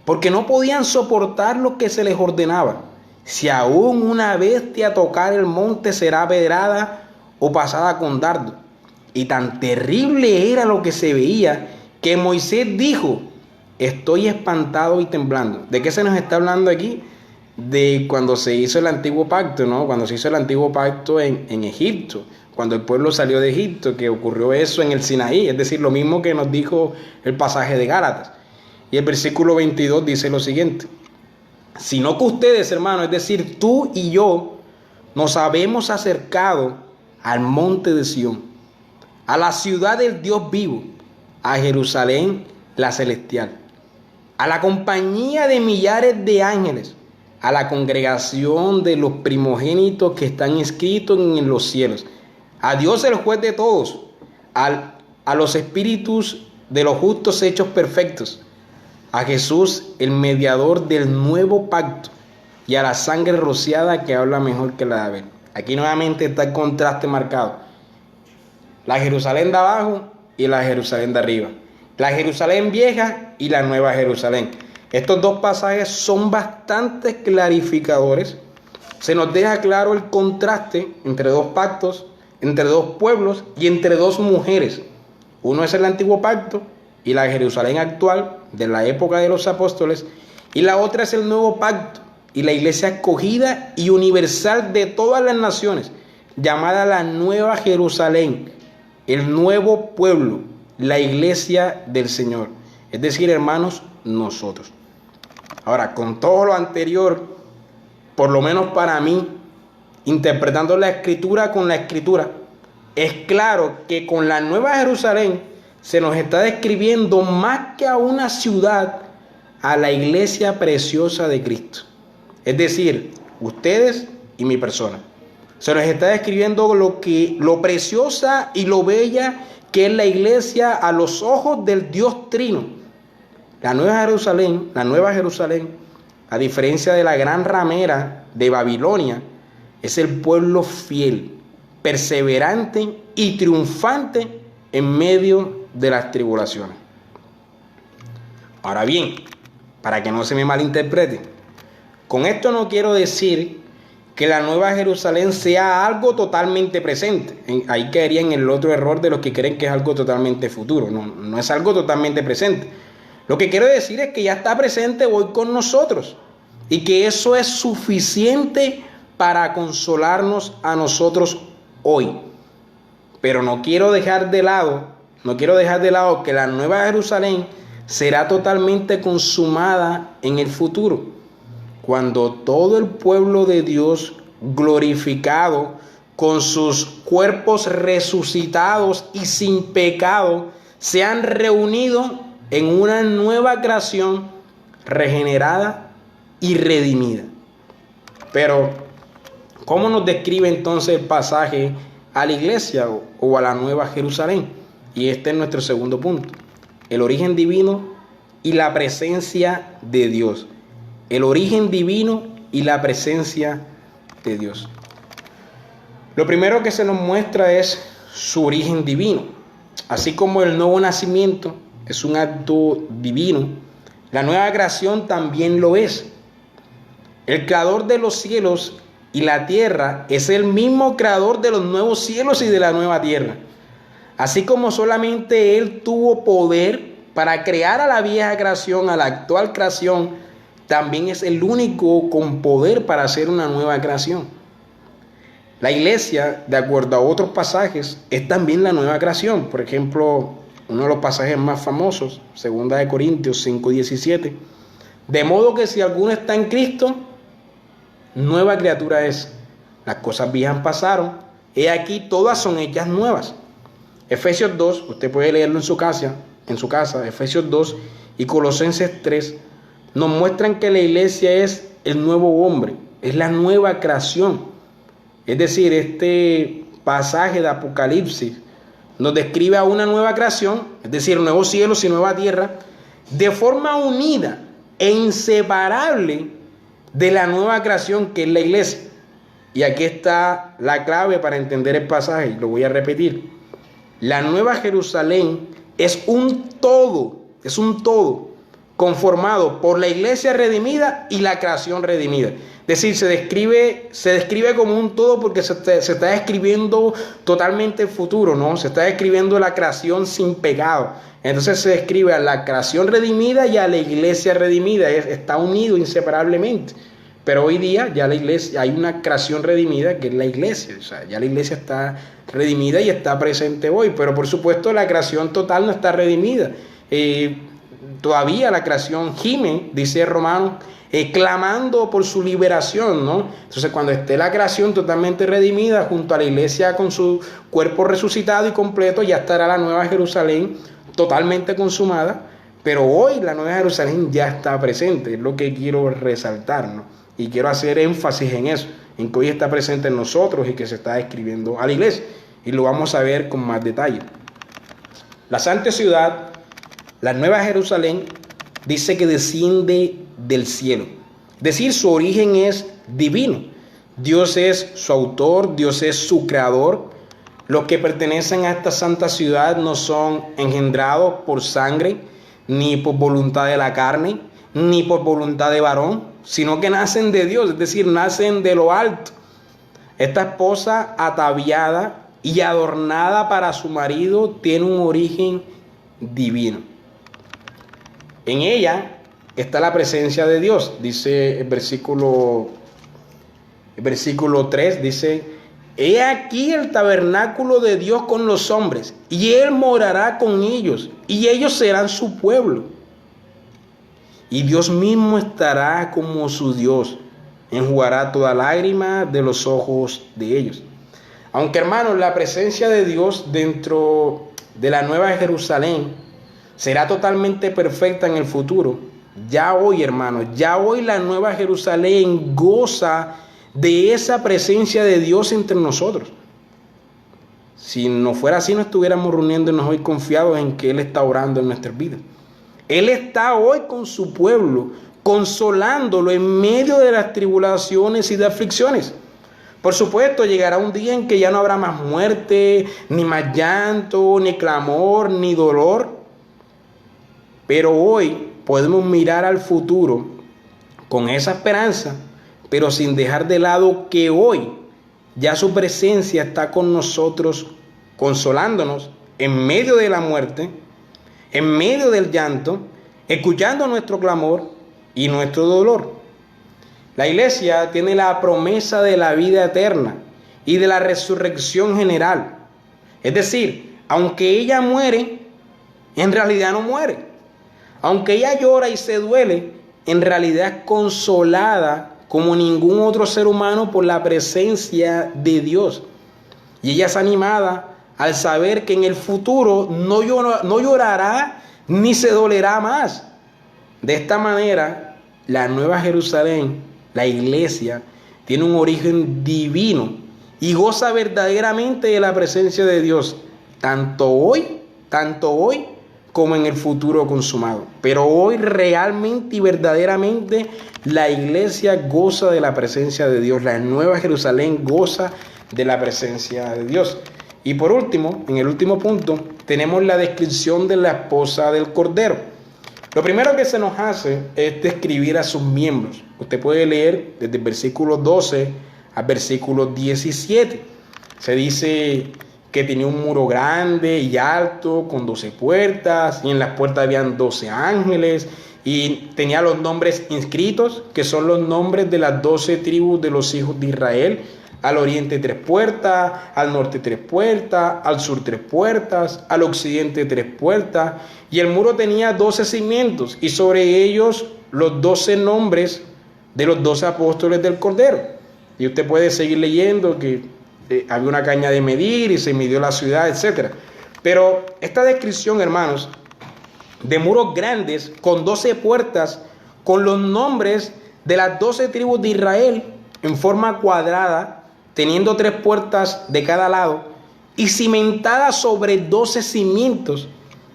porque no podían soportar lo que se les ordenaba. Si aún una bestia tocar el monte será pedrada o pasada con dardo. Y tan terrible era lo que se veía que Moisés dijo: estoy espantado y temblando. ¿De qué se nos está hablando aquí? De cuando se hizo el antiguo pacto, ¿no? Cuando se hizo el antiguo pacto en Egipto, cuando el pueblo salió de Egipto, que ocurrió eso en el Sinaí, es decir, lo mismo que nos dijo el pasaje de Gálatas. Y el versículo 22 dice lo siguiente: sino que ustedes, hermanos, es decir, tú y yo, nos habemos acercado al monte de Sión, a la ciudad del Dios vivo, a Jerusalén la celestial, a la compañía de millares de ángeles, a la congregación de los primogénitos que están inscritos en los cielos, a Dios el juez de todos, a los espíritus de los justos hechos perfectos, a Jesús el mediador del nuevo pacto y a la sangre rociada que habla mejor que la de Abel. Aquí nuevamente está el contraste marcado: la Jerusalén de abajo y la Jerusalén de arriba, la Jerusalén vieja y la nueva Jerusalén. Estos dos pasajes son bastante clarificadores. Se nos deja claro el contraste entre dos pactos, entre dos pueblos y entre dos mujeres. Uno es el antiguo pacto y la Jerusalén actual de la época de los apóstoles, y la otra es el nuevo pacto y la iglesia escogida y universal de todas las naciones, llamada la Nueva Jerusalén, el nuevo pueblo, la iglesia del Señor, es decir, hermanos, nosotros. Ahora, con todo lo anterior, por lo menos para mí, interpretando la escritura con la escritura, es claro que con la Nueva Jerusalén se nos está describiendo más que a una ciudad, a la iglesia preciosa de Cristo. Es decir, ustedes y mi persona. Se nos está describiendo lo preciosa y lo bella que es la iglesia a los ojos del Dios Trino. La Nueva Jerusalén, a diferencia de la gran ramera de Babilonia, es el pueblo fiel, perseverante y triunfante en medio de las tribulaciones. Ahora bien, para que no se me malinterprete, con esto no quiero decir que la Nueva Jerusalén sea algo totalmente presente. Ahí caería en el otro error de los que creen que es algo totalmente futuro. No es algo totalmente presente. Lo que quiero decir es que ya está presente hoy con nosotros y que eso es suficiente para consolarnos a nosotros hoy. Pero no quiero dejar de lado que la Nueva Jerusalén será totalmente consumada en el futuro, cuando todo el pueblo de Dios glorificado, con sus cuerpos resucitados y sin pecado, se han reunido en una nueva creación regenerada y redimida. Pero, ¿cómo nos describe entonces el pasaje a la iglesia o a la Nueva Jerusalén? Y este es nuestro segundo punto: el origen divino y la presencia de Dios. El origen divino y la presencia de Dios. Lo primero que se nos muestra es su origen divino. Así como el nuevo nacimiento es un acto divino, la nueva creación también lo es. El creador de los cielos y la tierra es el mismo creador de los nuevos cielos y de la nueva tierra. Así como solamente Él tuvo poder para crear a la vieja creación, a la actual creación, también es el único con poder para hacer una nueva creación. La iglesia, de acuerdo a otros pasajes, es también la nueva creación. Por ejemplo, uno de los pasajes más famosos, 2 Corintios 5:17. De modo que si alguno está en Cristo, nueva criatura es. Las cosas viejas pasaron, he aquí todas son hechas nuevas. Efesios 2, usted puede leerlo en su casa, Efesios 2 y Colosenses 3, nos muestran que la iglesia es el nuevo hombre, es la nueva creación. Es decir, este pasaje de Apocalipsis nos describe a una nueva creación, es decir, nuevos cielos y nueva tierra, de forma unida e inseparable de la nueva creación que es la iglesia. Y aquí está la clave para entender el pasaje, lo voy a repetir. La Nueva Jerusalén es un todo es un todo conformado por la iglesia redimida y la creación redimida. Es decir, se describe como un todo porque se está describiendo totalmente el futuro, ¿no? Se está describiendo la creación sin pecado. Entonces se describe a la creación redimida y a la iglesia redimida. Está unido inseparablemente. Pero hoy día ya la iglesia, hay una creación redimida que es la iglesia. O sea, ya la iglesia está redimida y está presente hoy. Pero por supuesto la creación total no está redimida. Todavía la creación gime, dice Romanos, clamando por su liberación, ¿no? Entonces cuando esté la creación totalmente redimida junto a la iglesia con su cuerpo resucitado y completo, ya estará la nueva Jerusalén totalmente consumada. Pero hoy la nueva Jerusalén ya está presente, es lo que quiero resaltar, ¿no? Y quiero hacer énfasis en eso, en que hoy está presente en nosotros y que se está describiendo a la iglesia. Y lo vamos a ver con más detalle. La santa ciudad, la nueva Jerusalén, dice que desciende del cielo. Es decir, su origen es divino. Dios es su autor, Dios es su creador. Los que pertenecen a esta santa ciudad no son engendrados por sangre, ni por voluntad de la carne, ni por voluntad de varón, sino que nacen de Dios, es decir, nacen de lo alto. Esta esposa ataviada y adornada para su marido tiene un origen divino. En ella está la presencia de Dios, dice el versículo 3, dice: he aquí el tabernáculo de Dios con los hombres, y Él morará con ellos, y ellos serán su pueblo. Y Dios mismo estará como su Dios, enjugará toda lágrima de los ojos de ellos. Aunque, hermanos, la presencia de Dios dentro de la nueva Jerusalén será totalmente perfecta en el futuro, ya hoy, hermanos, ya hoy la nueva Jerusalén goza de esa presencia de Dios entre nosotros. Si no fuera así, no estuviéramos reuniéndonos hoy confiados en que Él está orando en nuestras vidas. Él está hoy con su pueblo, consolándolo en medio de las tribulaciones y de aflicciones. Por supuesto, llegará un día en que ya no habrá más muerte, ni más llanto, ni clamor, ni dolor. Pero hoy podemos mirar al futuro con esa esperanza, pero sin dejar de lado que hoy ya su presencia está con nosotros, consolándonos en medio de la muerte, en medio del llanto, escuchando nuestro clamor y nuestro dolor. La iglesia tiene la promesa de la vida eterna y de la resurrección general. Es decir, aunque ella muere, en realidad no muere. Aunque ella llora y se duele, en realidad es consolada como ningún otro ser humano por la presencia de Dios. Y ella es animada al saber que en el futuro no llorará ni se dolerá más. De esta manera, la nueva Jerusalén, la iglesia, tiene un origen divino y goza verdaderamente de la presencia de Dios, tanto hoy como en el futuro consumado. Pero hoy realmente y verdaderamente la iglesia goza de la presencia de Dios. La nueva Jerusalén goza de la presencia de Dios. Y por último, en el último punto, tenemos la descripción de la esposa del Cordero. Lo primero que se nos hace es describir a sus miembros. Usted puede leer desde el versículo 12 al versículo 17. Se dice que tenía un muro grande y alto con 12 puertas, y en las puertas habían 12 ángeles, y tenía los nombres inscritos, que son los nombres de las 12 tribus de los hijos de Israel. Al oriente 3 puertas, al norte 3 puertas, al sur 3 puertas, al occidente 3 puertas. Y el muro tenía 12 cimientos, y sobre ellos los 12 nombres de los 12 apóstoles del Cordero. Y usted puede seguir leyendo que había una caña de medir y se midió la ciudad, etc. Pero esta descripción, hermanos, de muros grandes con 12 puertas, con los nombres de las 12 tribus de Israel en forma cuadrada, teniendo 3 puertas de cada lado y cimentadas sobre 12 cimientos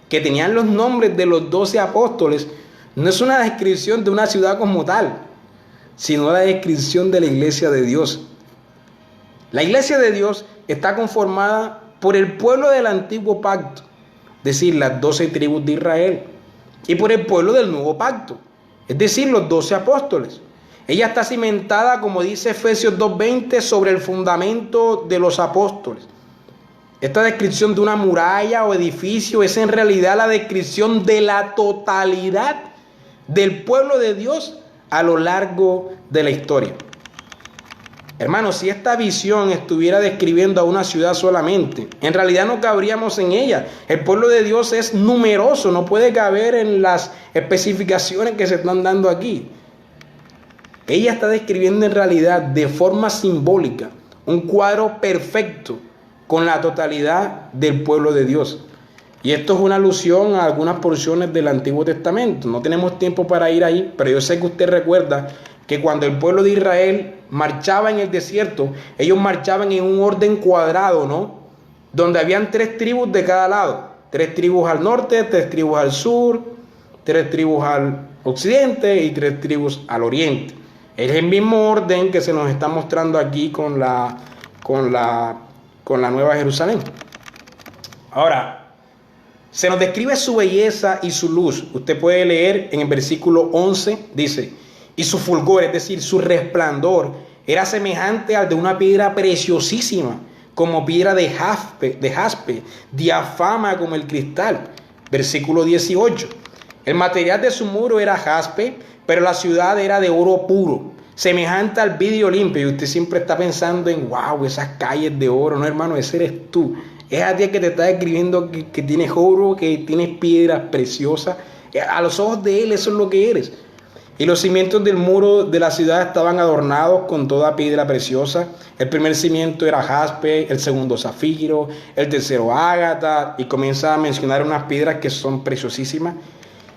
que tenían los nombres de los 12 apóstoles, no es una descripción de una ciudad como tal, sino la descripción de la iglesia de Dios. La iglesia de Dios está conformada por el pueblo del antiguo pacto, es decir, las 12 tribus de Israel, y por el pueblo del nuevo pacto, es decir, los 12 apóstoles. Ella está cimentada, como dice Efesios 2:20, sobre el fundamento de los apóstoles. Esta descripción de una muralla o edificio es en realidad la descripción de la totalidad del pueblo de Dios a lo largo de la historia. Hermanos, si esta visión estuviera describiendo a una ciudad solamente, en realidad no cabríamos en ella. El pueblo de Dios es numeroso, no puede caber en las especificaciones que se están dando aquí. Ella está describiendo en realidad de forma simbólica un cuadro perfecto con la totalidad del pueblo de Dios. Y esto es una alusión a algunas porciones del Antiguo Testamento. No tenemos tiempo para ir ahí, pero yo sé que usted recuerda que cuando el pueblo de Israel marchaba en el desierto, ellos marchaban en un orden cuadrado, ¿no? Donde habían 3 tribus de cada lado. 3 tribus al norte, 3 tribus al sur, 3 tribus al occidente y 3 tribus al oriente. Es el mismo orden que se nos está mostrando aquí con la Nueva Jerusalén. Ahora, se nos describe su belleza y su luz. Usted puede leer en el versículo 11, dice: y su fulgor, es decir, su resplandor, era semejante al de una piedra preciosísima, como piedra de jaspe, diafama como el cristal. Versículo 18. El material de su muro era jaspe, pero la ciudad era de oro puro, semejante al vidrio limpio. Y usted siempre está pensando en, wow, esas calles de oro. No, hermano, ese eres tú. Es a ti que te está describiendo que tienes oro, que tienes piedras preciosas. A los ojos de él eso es lo que eres. Y los cimientos del muro de la ciudad estaban adornados con toda piedra preciosa. El primer cimiento era jaspe, el segundo zafiro, el tercero ágata, y comienza a mencionar unas piedras que son preciosísimas.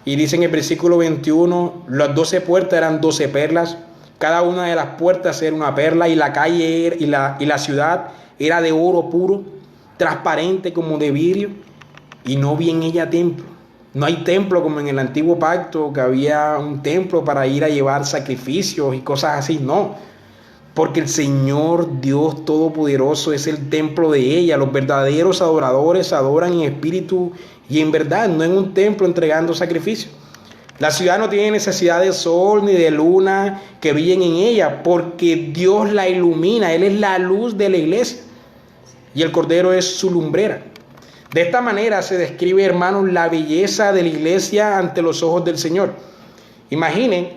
Y dice en el versículo 21, las 12 puertas eran 12 perlas, cada una de las puertas era una perla, y la calle y la ciudad era de oro puro, transparente como de vidrio, y no vi en ella templo. No hay templo como en el antiguo pacto, que había un templo para ir a llevar sacrificios y cosas así. No, porque el Señor Dios Todopoderoso es el templo de ella. Los verdaderos adoradores adoran en espíritu y en verdad, no en un templo entregando sacrificios. La ciudad no tiene necesidad de sol ni de luna que brillen en ella, porque Dios la ilumina. Él es la luz de la iglesia y el Cordero es su lumbrera. De esta manera se describe, hermanos, la belleza de la iglesia ante los ojos del Señor. Imaginen,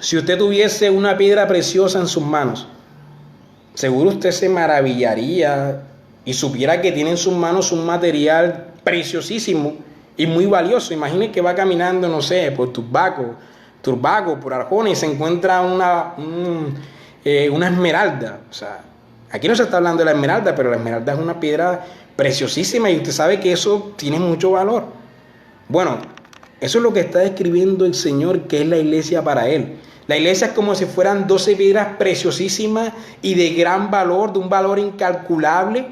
si usted tuviese una piedra preciosa en sus manos, seguro usted se maravillaría y supiera que tiene en sus manos un material preciosísimo y muy valioso. Imaginen que va caminando, no sé, por Turbaco, por Arjona, y se encuentra una esmeralda. O sea, aquí no se está hablando de la esmeralda, pero la esmeralda es una piedra preciosísima y usted sabe que eso tiene mucho valor. Bueno, eso es lo que está describiendo el Señor, que es la iglesia para Él. La iglesia es como si fueran 12 piedras preciosísimas y de gran valor, de un valor incalculable.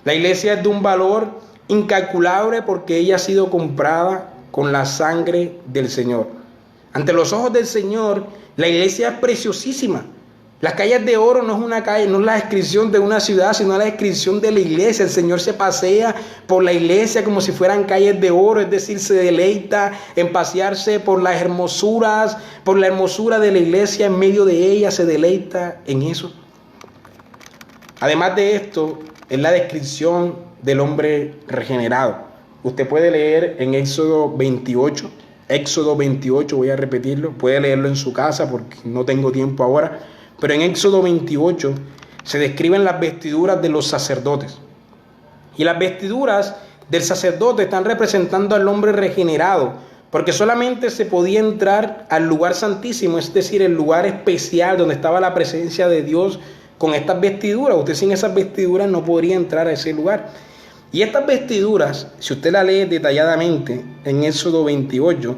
La iglesia es de un valor incalculable porque ella ha sido comprada con la sangre del Señor. Ante los ojos del Señor, la iglesia es preciosísima. Las calles de oro no es una calle, no es la descripción de una ciudad, sino la descripción de la iglesia. El Señor se pasea por la iglesia como si fueran calles de oro, es decir, se deleita en pasearse por las hermosuras, por la hermosura de la iglesia, en medio de ella se deleita en eso. Además de esto, es la descripción del hombre regenerado. Usted puede leer en Éxodo 28, voy a repetirlo, puede leerlo en su casa porque no tengo tiempo ahora. Pero en Éxodo 28 se describen las vestiduras de los sacerdotes. Y las vestiduras del sacerdote están representando al hombre regenerado, porque solamente se podía entrar al lugar santísimo, es decir, el lugar especial donde estaba la presencia de Dios con estas vestiduras. Usted sin esas vestiduras no podría entrar a ese lugar. Y estas vestiduras, si usted la lee detalladamente en Éxodo 28,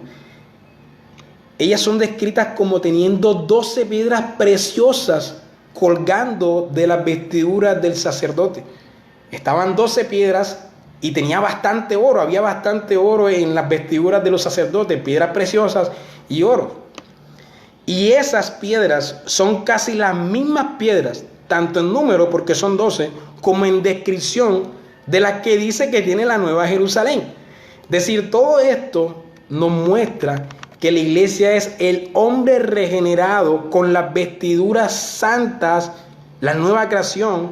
ellas son descritas como teniendo 12 piedras preciosas colgando de las vestiduras del sacerdote. Estaban 12 piedras y tenía bastante oro, había bastante oro en las vestiduras de los sacerdotes, piedras preciosas y oro. Y esas piedras son casi las mismas piedras, tanto en número, porque son 12, como en descripción de las que dice que tiene la Nueva Jerusalén. Es decir, todo esto nos muestra que la iglesia es el hombre regenerado con las vestiduras santas, la nueva creación,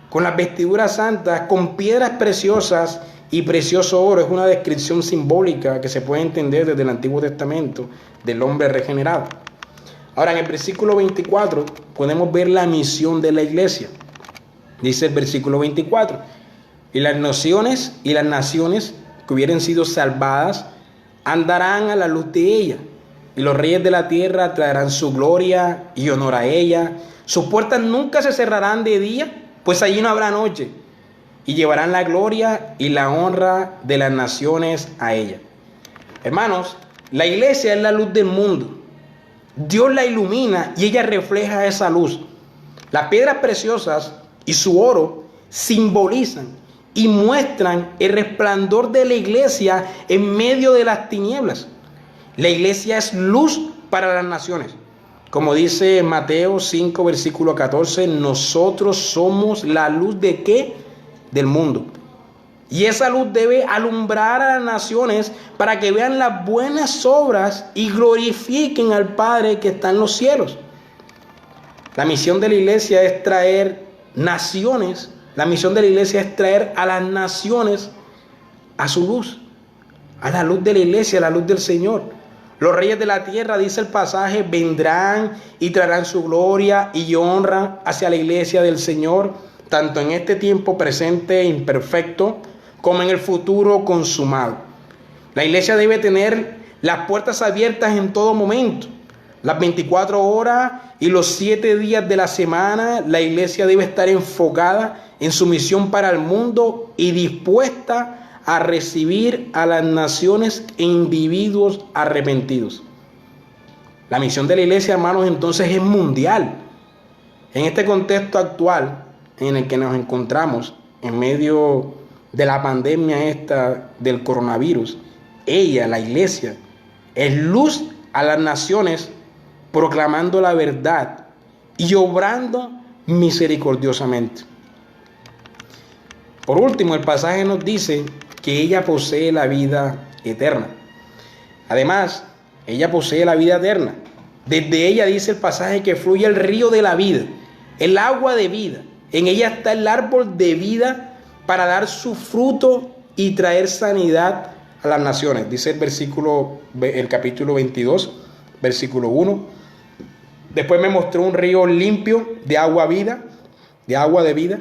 con las vestiduras santas, con piedras preciosas y precioso oro. Es una descripción simbólica que se puede entender desde el Antiguo Testamento del hombre regenerado. Ahora, en el versículo 24 podemos ver la misión de la iglesia. Dice el versículo 24: y las naciones que hubieran sido salvadas andarán a la luz de ella, y los reyes de la tierra traerán su gloria y honor a ella. Sus puertas nunca se cerrarán de día, pues allí no habrá noche, y llevarán la gloria y la honra de las naciones a ella. Hermanos, la iglesia es la luz del mundo. Dios la ilumina y ella refleja esa luz. Las piedras preciosas y su oro simbolizan y muestran el resplandor de la iglesia en medio de las tinieblas. La iglesia es luz para las naciones. Como dice Mateo 5, versículo 14, nosotros somos la luz ¿de qué? Del mundo. Y esa luz debe alumbrar a las naciones para que vean las buenas obras y glorifiquen al Padre que está en los cielos. La misión de la iglesia es traer naciones. La misión de la iglesia es traer a las naciones a su luz, a la luz de la iglesia, a la luz del Señor. Los reyes de la tierra, dice el pasaje, vendrán y traerán su gloria y honra hacia la iglesia del Señor, tanto en este tiempo presente e imperfecto, como en el futuro consumado. La iglesia debe tener las puertas abiertas en todo momento. Las 24 horas y los 7 días de la semana, la iglesia debe estar enfocada en su misión para el mundo y dispuesta a recibir a las naciones e individuos arrepentidos. La misión de la iglesia, hermanos, entonces es mundial. En este contexto actual en el que nos encontramos, en medio de la pandemia esta del coronavirus, ella, la iglesia, es luz a las naciones, proclamando la verdad y obrando misericordiosamente. Por último, el pasaje nos dice que ella posee la vida eterna. Además, ella posee la vida eterna. Desde ella, dice el pasaje, que fluye el río de la vida, el agua de vida. En ella está el árbol de vida para dar su fruto y traer sanidad a las naciones. Dice el capítulo 22, versículo 1. Después me mostró un río limpio de agua de vida,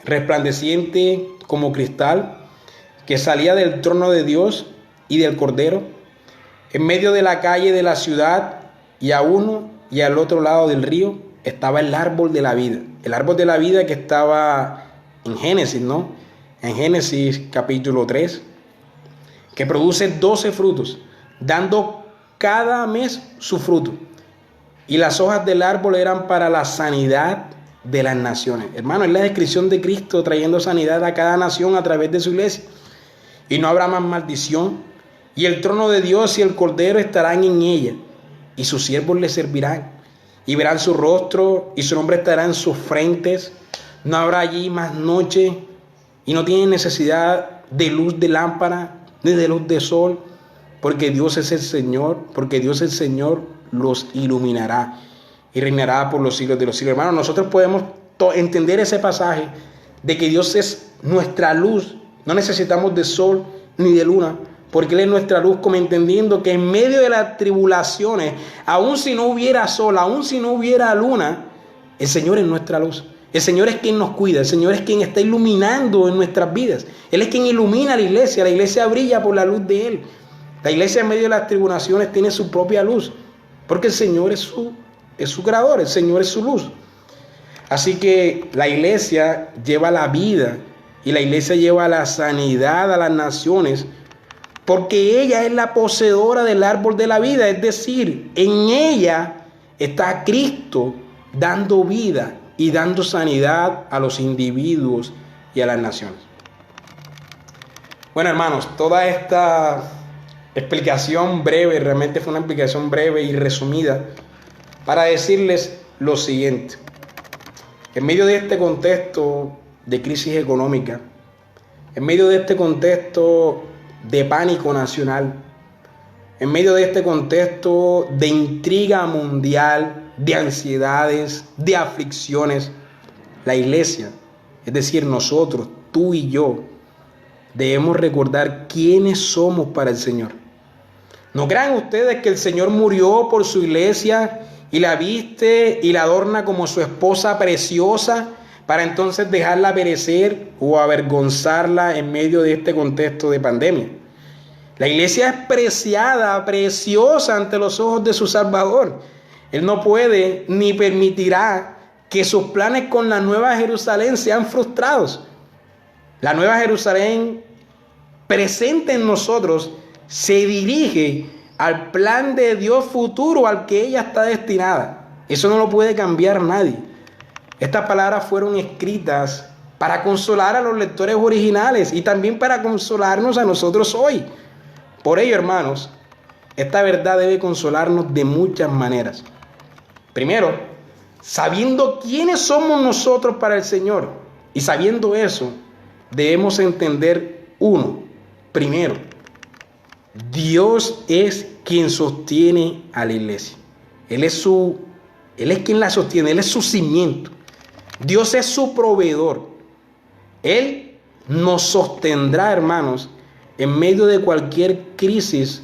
resplandeciente como cristal, que salía del trono de Dios y del Cordero, en medio de la calle de la ciudad, y a uno y al otro lado del río estaba el árbol de la vida. El árbol de la vida que estaba en Génesis, ¿no? En Génesis capítulo 3, que produce 12 frutos, dando cada mes su fruto. Y las hojas del árbol eran para la sanidad de las naciones. Hermano, es la descripción de Cristo trayendo sanidad a cada nación a través de su iglesia. Y no habrá más maldición. Y el trono de Dios y el Cordero estarán en ella, y sus siervos le servirán. Y verán su rostro, y su nombre estará en sus frentes. No habrá allí más noche, y no tienen necesidad de luz de lámpara, ni de luz de sol, porque Dios es el Señor, los iluminará y reinará por los siglos de los siglos. Hermanos, nosotros podemos entender ese pasaje de que Dios es nuestra luz. No necesitamos de sol ni de luna, porque Él es nuestra luz, como entendiendo que en medio de las tribulaciones, aun si no hubiera sol, aun si no hubiera luna, el Señor es nuestra luz. El Señor es quien nos cuida, el Señor es quien está iluminando en nuestras vidas. Él es quien ilumina la iglesia brilla por la luz de Él. La iglesia en medio de las tribulaciones tiene su propia luz, porque el Señor es su creador, el Señor es su luz. Así que la iglesia lleva la vida y la iglesia lleva la sanidad a las naciones, porque ella es la poseedora del árbol de la vida, es decir, en ella está Cristo dando vida y dando sanidad a los individuos y a las naciones. Bueno, hermanos, toda esta explicación breve, realmente fue una explicación breve y resumida, para decirles lo siguiente. En medio de este contexto de crisis económica, en medio de este contexto de pánico nacional, en medio de este contexto de intriga mundial, de ansiedades, de aflicciones, la iglesia, es decir, nosotros, tú y yo, debemos recordar quiénes somos para el Señor. No crean ustedes que el Señor murió por su iglesia y la viste y la adorna como su esposa preciosa para entonces dejarla perecer o avergonzarla en medio de este contexto de pandemia. La iglesia es preciada, preciosa ante los ojos de su Salvador. Él no puede ni permitirá que sus planes con la Nueva Jerusalén sean frustrados. La Nueva Jerusalén presente en nosotros se dirige al plan de Dios futuro al que ella está destinada. Eso no lo puede cambiar nadie. Estas palabras fueron escritas para consolar a los lectores originales y también para consolarnos a nosotros hoy. Por ello, hermanos, esta verdad debe consolarnos de muchas maneras. Primero, sabiendo quiénes somos nosotros para el Señor. Y sabiendo eso, debemos entender primero, Dios es quien sostiene a la iglesia. Él es quien la sostiene, Él es su cimiento. Dios es su proveedor. Él nos sostendrá, hermanos, en medio de cualquier crisis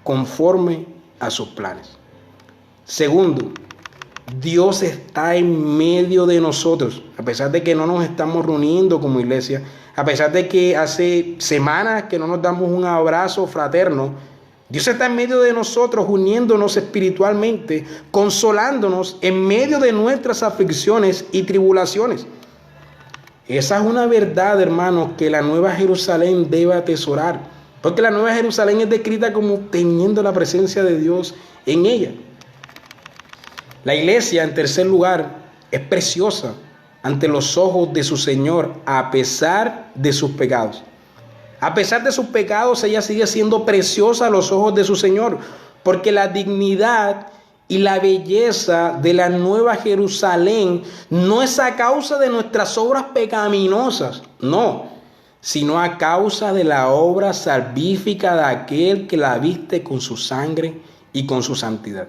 conforme a sus planes. Segundo, Dios está en medio de nosotros, a pesar de que no nos estamos reuniendo como iglesia, a pesar de que hace semanas que no nos damos un abrazo fraterno. Dios está en medio de nosotros, uniéndonos espiritualmente, consolándonos en medio de nuestras aflicciones y tribulaciones. Esa es una verdad, hermanos, que la Nueva Jerusalén debe atesorar, porque la Nueva Jerusalén es descrita como teniendo la presencia de Dios en ella. La iglesia, en tercer lugar, es preciosa ante los ojos de su Señor a pesar de sus pecados. A pesar de sus pecados, ella sigue siendo preciosa a los ojos de su Señor, porque la dignidad y la belleza de la Nueva Jerusalén no es a causa de nuestras obras pecaminosas, no, sino a causa de la obra salvífica de aquel que la viste con su sangre y con su santidad.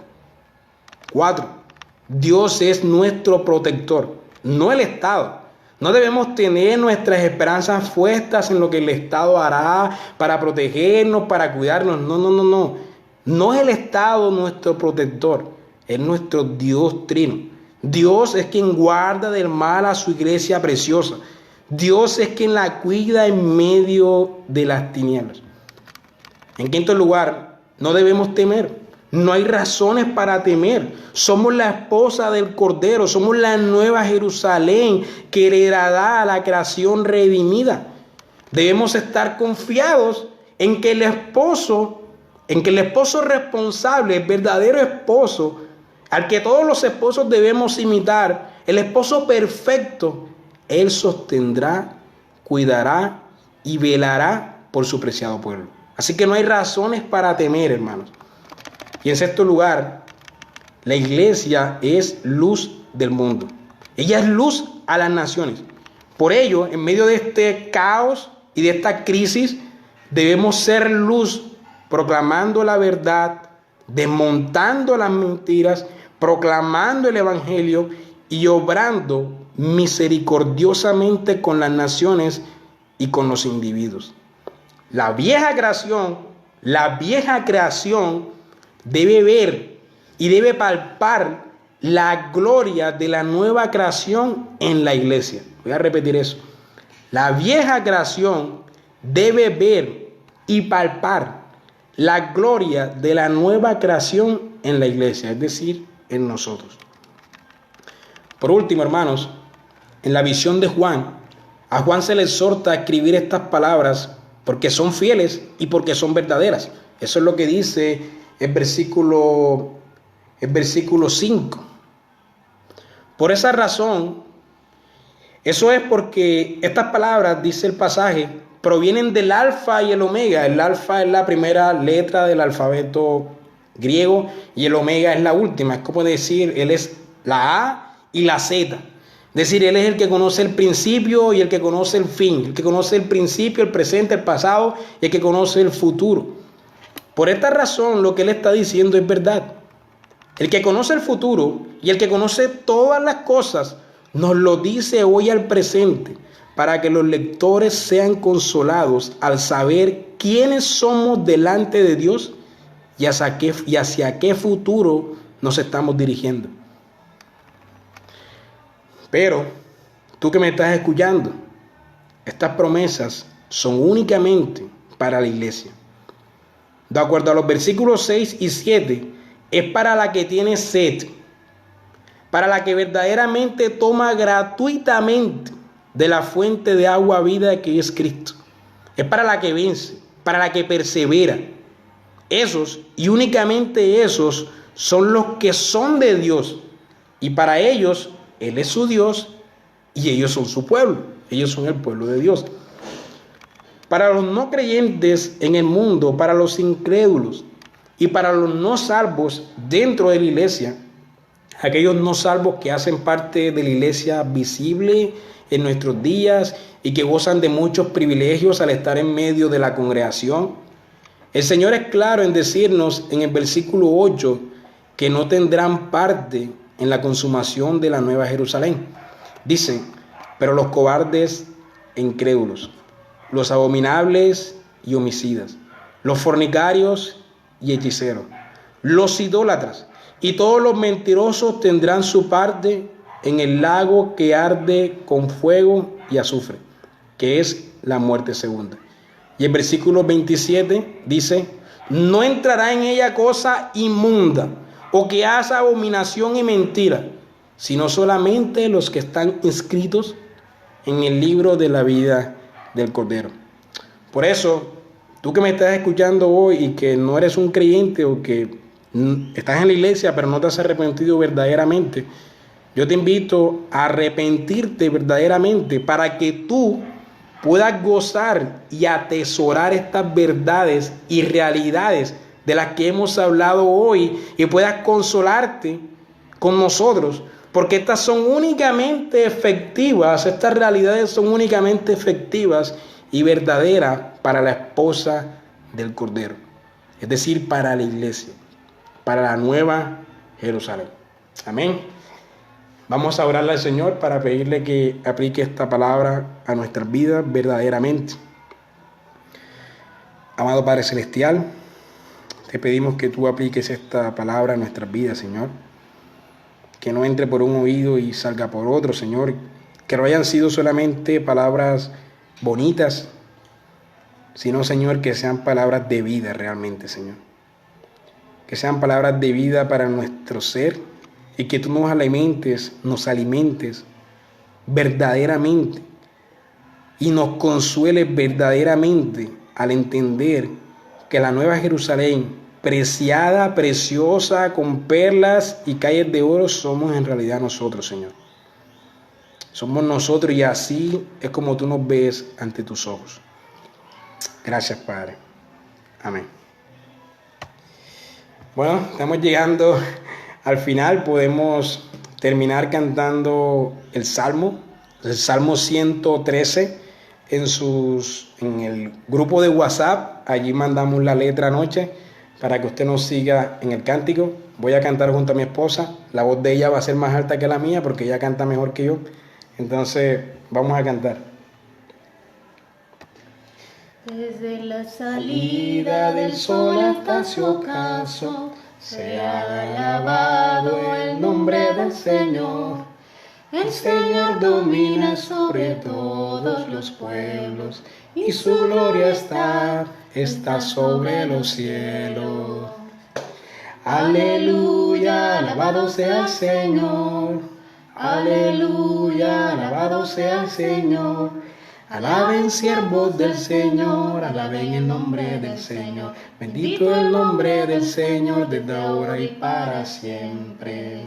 4. Dios es nuestro protector, no el Estado. No debemos tener nuestras esperanzas puestas en lo que el Estado hará para protegernos, para cuidarnos. No. No es el Estado nuestro protector, es nuestro Dios trino. Dios es quien guarda del mal a su iglesia preciosa. Dios es quien la cuida en medio de las tinieblas. En quinto lugar, no debemos temer. No hay razones para temer. Somos la esposa del Cordero. Somos la Nueva Jerusalén que heredará a la creación redimida. Debemos estar confiados en que el esposo responsable, el verdadero esposo, al que todos los esposos debemos imitar, el esposo perfecto, Él sostendrá, cuidará y velará por su preciado pueblo. Así que no hay razones para temer, hermanos. Y en sexto lugar, la iglesia es luz del mundo. Ella es luz a las naciones. Por ello, en medio de este caos y de esta crisis, debemos ser luz, proclamando la verdad, desmontando las mentiras, proclamando el evangelio y obrando misericordiosamente con las naciones y con los individuos. La vieja creación debe ver y debe palpar la gloria de la nueva creación en la iglesia. Voy a repetir eso. La vieja creación debe ver y palpar la gloria de la nueva creación en la iglesia, es decir, en nosotros. Por último, hermanos, en la visión de Juan, a Juan se le exhorta a escribir estas palabras porque son fieles y porque son verdaderas. Eso es lo que dice el versículo 5. Por esa razón, eso es porque estas palabras, dice el pasaje, provienen del alfa y el omega. El alfa es la primera letra del alfabeto griego y el omega es la última. Es como decir, él es la A y la Z. Es decir, Él es el que conoce el principio y el que conoce el fin, el que conoce el principio, el presente, el pasado y el que conoce el futuro. Por esta razón, lo que Él está diciendo es verdad. El que conoce el futuro y el que conoce todas las cosas nos lo dice hoy al presente para que los lectores sean consolados al saber quiénes somos delante de Dios y hacia qué futuro nos estamos dirigiendo. Pero tú que me estás escuchando, estas promesas son únicamente para la iglesia. De acuerdo a los versículos 6 y 7, es para la que tiene sed, para la que verdaderamente toma gratuitamente de la fuente de agua vida que es Cristo. Es para la que vence, para la que persevera. Esos y únicamente esos son los que son de Dios. Y para ellos, Él es su Dios y ellos son su pueblo. Ellos son el pueblo de Dios. Para los no creyentes en el mundo, para los incrédulos y para los no salvos dentro de la iglesia, aquellos no salvos que hacen parte de la iglesia visible en nuestros días y que gozan de muchos privilegios al estar en medio de la congregación. El Señor es claro en decirnos en el versículo 8 que no tendrán parte en la consumación de la Nueva Jerusalén. Dice, pero los cobardes e incrédulos, los abominables y homicidas, los fornicarios y hechiceros, los idólatras y todos los mentirosos tendrán su parte en el lago que arde con fuego y azufre, que es la muerte segunda. Y el versículo 27 dice, no entrará en ella cosa inmunda o que haga abominación y mentira, sino solamente los que están inscritos en el libro de la vida del Cordero. Por eso, tú que me estás escuchando hoy y que no eres un creyente o que estás en la iglesia pero no te has arrepentido verdaderamente, yo te invito a arrepentirte verdaderamente para que tú puedas gozar y atesorar estas verdades y realidades de las que hemos hablado hoy y puedas consolarte con nosotros, porque estas son únicamente efectivas, estas realidades son únicamente efectivas y verdaderas para la esposa del Cordero, es decir, para la iglesia, para la nueva Jerusalén. Amén. Vamos a orarle al Señor para pedirle que aplique esta palabra a nuestras vidas verdaderamente. Amado Padre Celestial, te pedimos que tú apliques esta palabra a nuestras vidas, Señor. Que no entre por un oído y salga por otro, Señor. Que no hayan sido solamente palabras bonitas, sino, Señor, que sean palabras de vida realmente, Señor. Que sean palabras de vida para nuestro ser y que tú nos alimentes verdaderamente y nos consueles verdaderamente al entender que la Nueva Jerusalén, preciada, preciosa, con perlas y calles de oro, somos en realidad nosotros, Señor. Somos nosotros y así es como tú nos ves ante tus ojos. Gracias, Padre. Amén. Bueno, estamos llegando al final. Podemos terminar cantando el Salmo 113 en el grupo de WhatsApp. Allí mandamos la letra anoche para que usted nos siga en el cántico. Voy a cantar junto a mi esposa. La voz de ella va a ser más alta que la mía porque ella canta mejor que yo. Entonces, vamos a cantar. Desde la salida del sol hasta su ocaso, sea alabado el nombre del Señor. El Señor domina sobre todos los pueblos, y su gloria está sobre los cielos. Aleluya, alabado sea el Señor. Aleluya, alabado sea el Señor. Alaben siervos del Señor, alaben el nombre del Señor. Bendito el nombre del Señor desde ahora y para siempre.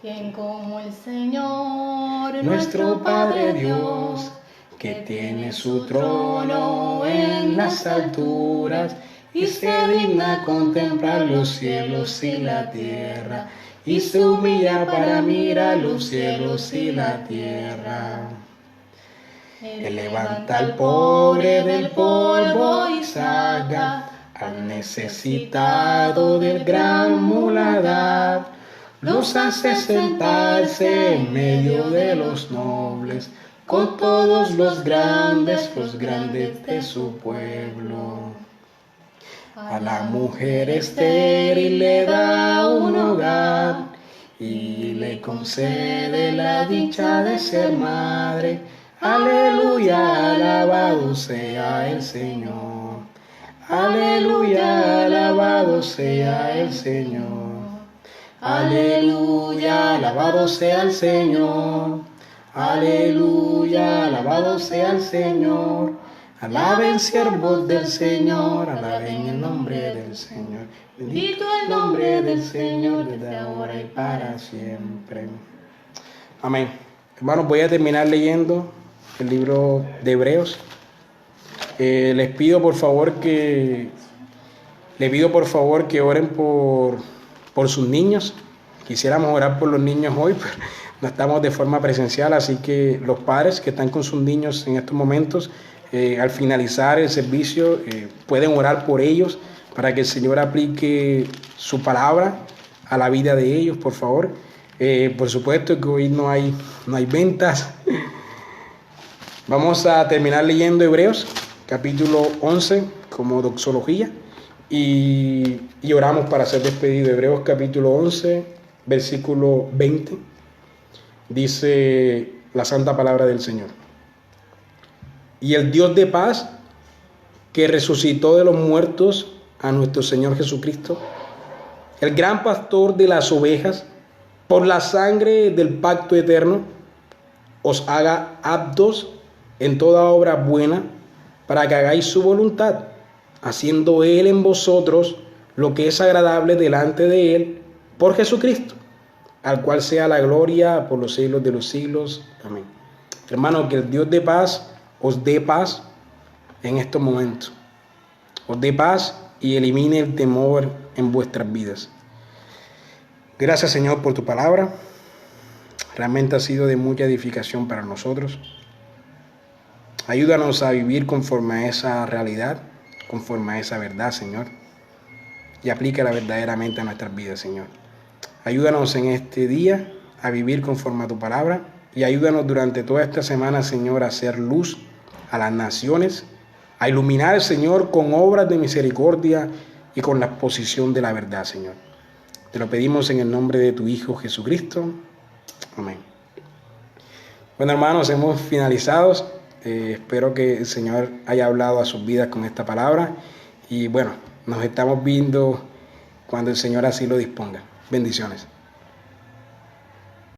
¿Quién como el Señor, nuestro Padre Dios, que tiene su trono en las alturas y se digna contemplar los cielos y la tierra, y se humilla para mirar los cielos y la tierra. Él levanta al pobre del polvo y saca al necesitado del gran muladar. Los hace sentarse en medio de los nobles, con todos los grandes de su pueblo. A la mujer estéril le da un hogar y le concede la dicha de ser madre. Aleluya, alabado sea el Señor. Aleluya, alabado sea el Señor. Aleluya, alabado sea el Señor. Aleluya, alabado sea el Señor. Alaben siervos del Señor, alaben el nombre del Señor. Bendito el nombre del Señor desde ahora y para siempre. Amén. Hermanos, voy a terminar leyendo el libro de Hebreos. Les pido por favor que oren por sus niños. Quisiéramos orar por los niños hoy, pero no estamos de forma presencial, así que los padres que están con sus niños en estos momentos, al finalizar el servicio, pueden orar por ellos para que el Señor aplique su palabra a la vida de ellos, por favor. Por supuesto que hoy no hay ventas. Vamos a terminar leyendo Hebreos, capítulo 11, como doxología, y oramos para ser despedido. Hebreos, capítulo 11, versículo 20, dice la santa palabra del Señor. Y el Dios de paz, que resucitó de los muertos a nuestro Señor Jesucristo, el gran pastor de las ovejas, por la sangre del pacto eterno, os haga aptos en toda obra buena, para que hagáis su voluntad, haciendo Él en vosotros lo que es agradable delante de Él, por Jesucristo, al cual sea la gloria por los siglos de los siglos. Amén. Hermano, que el Dios de paz os dé paz en estos momentos. Os dé paz y elimine el temor en vuestras vidas. Gracias, Señor, por tu palabra. Realmente ha sido de mucha edificación para nosotros. Ayúdanos a vivir conforme a esa realidad, conforme a esa verdad, Señor. Y aplícala verdaderamente a nuestras vidas, Señor. Ayúdanos en este día a vivir conforme a tu palabra. Y ayúdanos durante toda esta semana, Señor, a hacer luz a las naciones, a iluminar, Señor, con obras de misericordia y con la exposición de la verdad, Señor. Te lo pedimos en el nombre de tu Hijo Jesucristo. Amén. Bueno, hermanos, hemos finalizado. Espero que el Señor haya hablado a sus vidas con esta palabra. Y bueno, nos estamos viendo cuando el Señor así lo disponga. Bendiciones.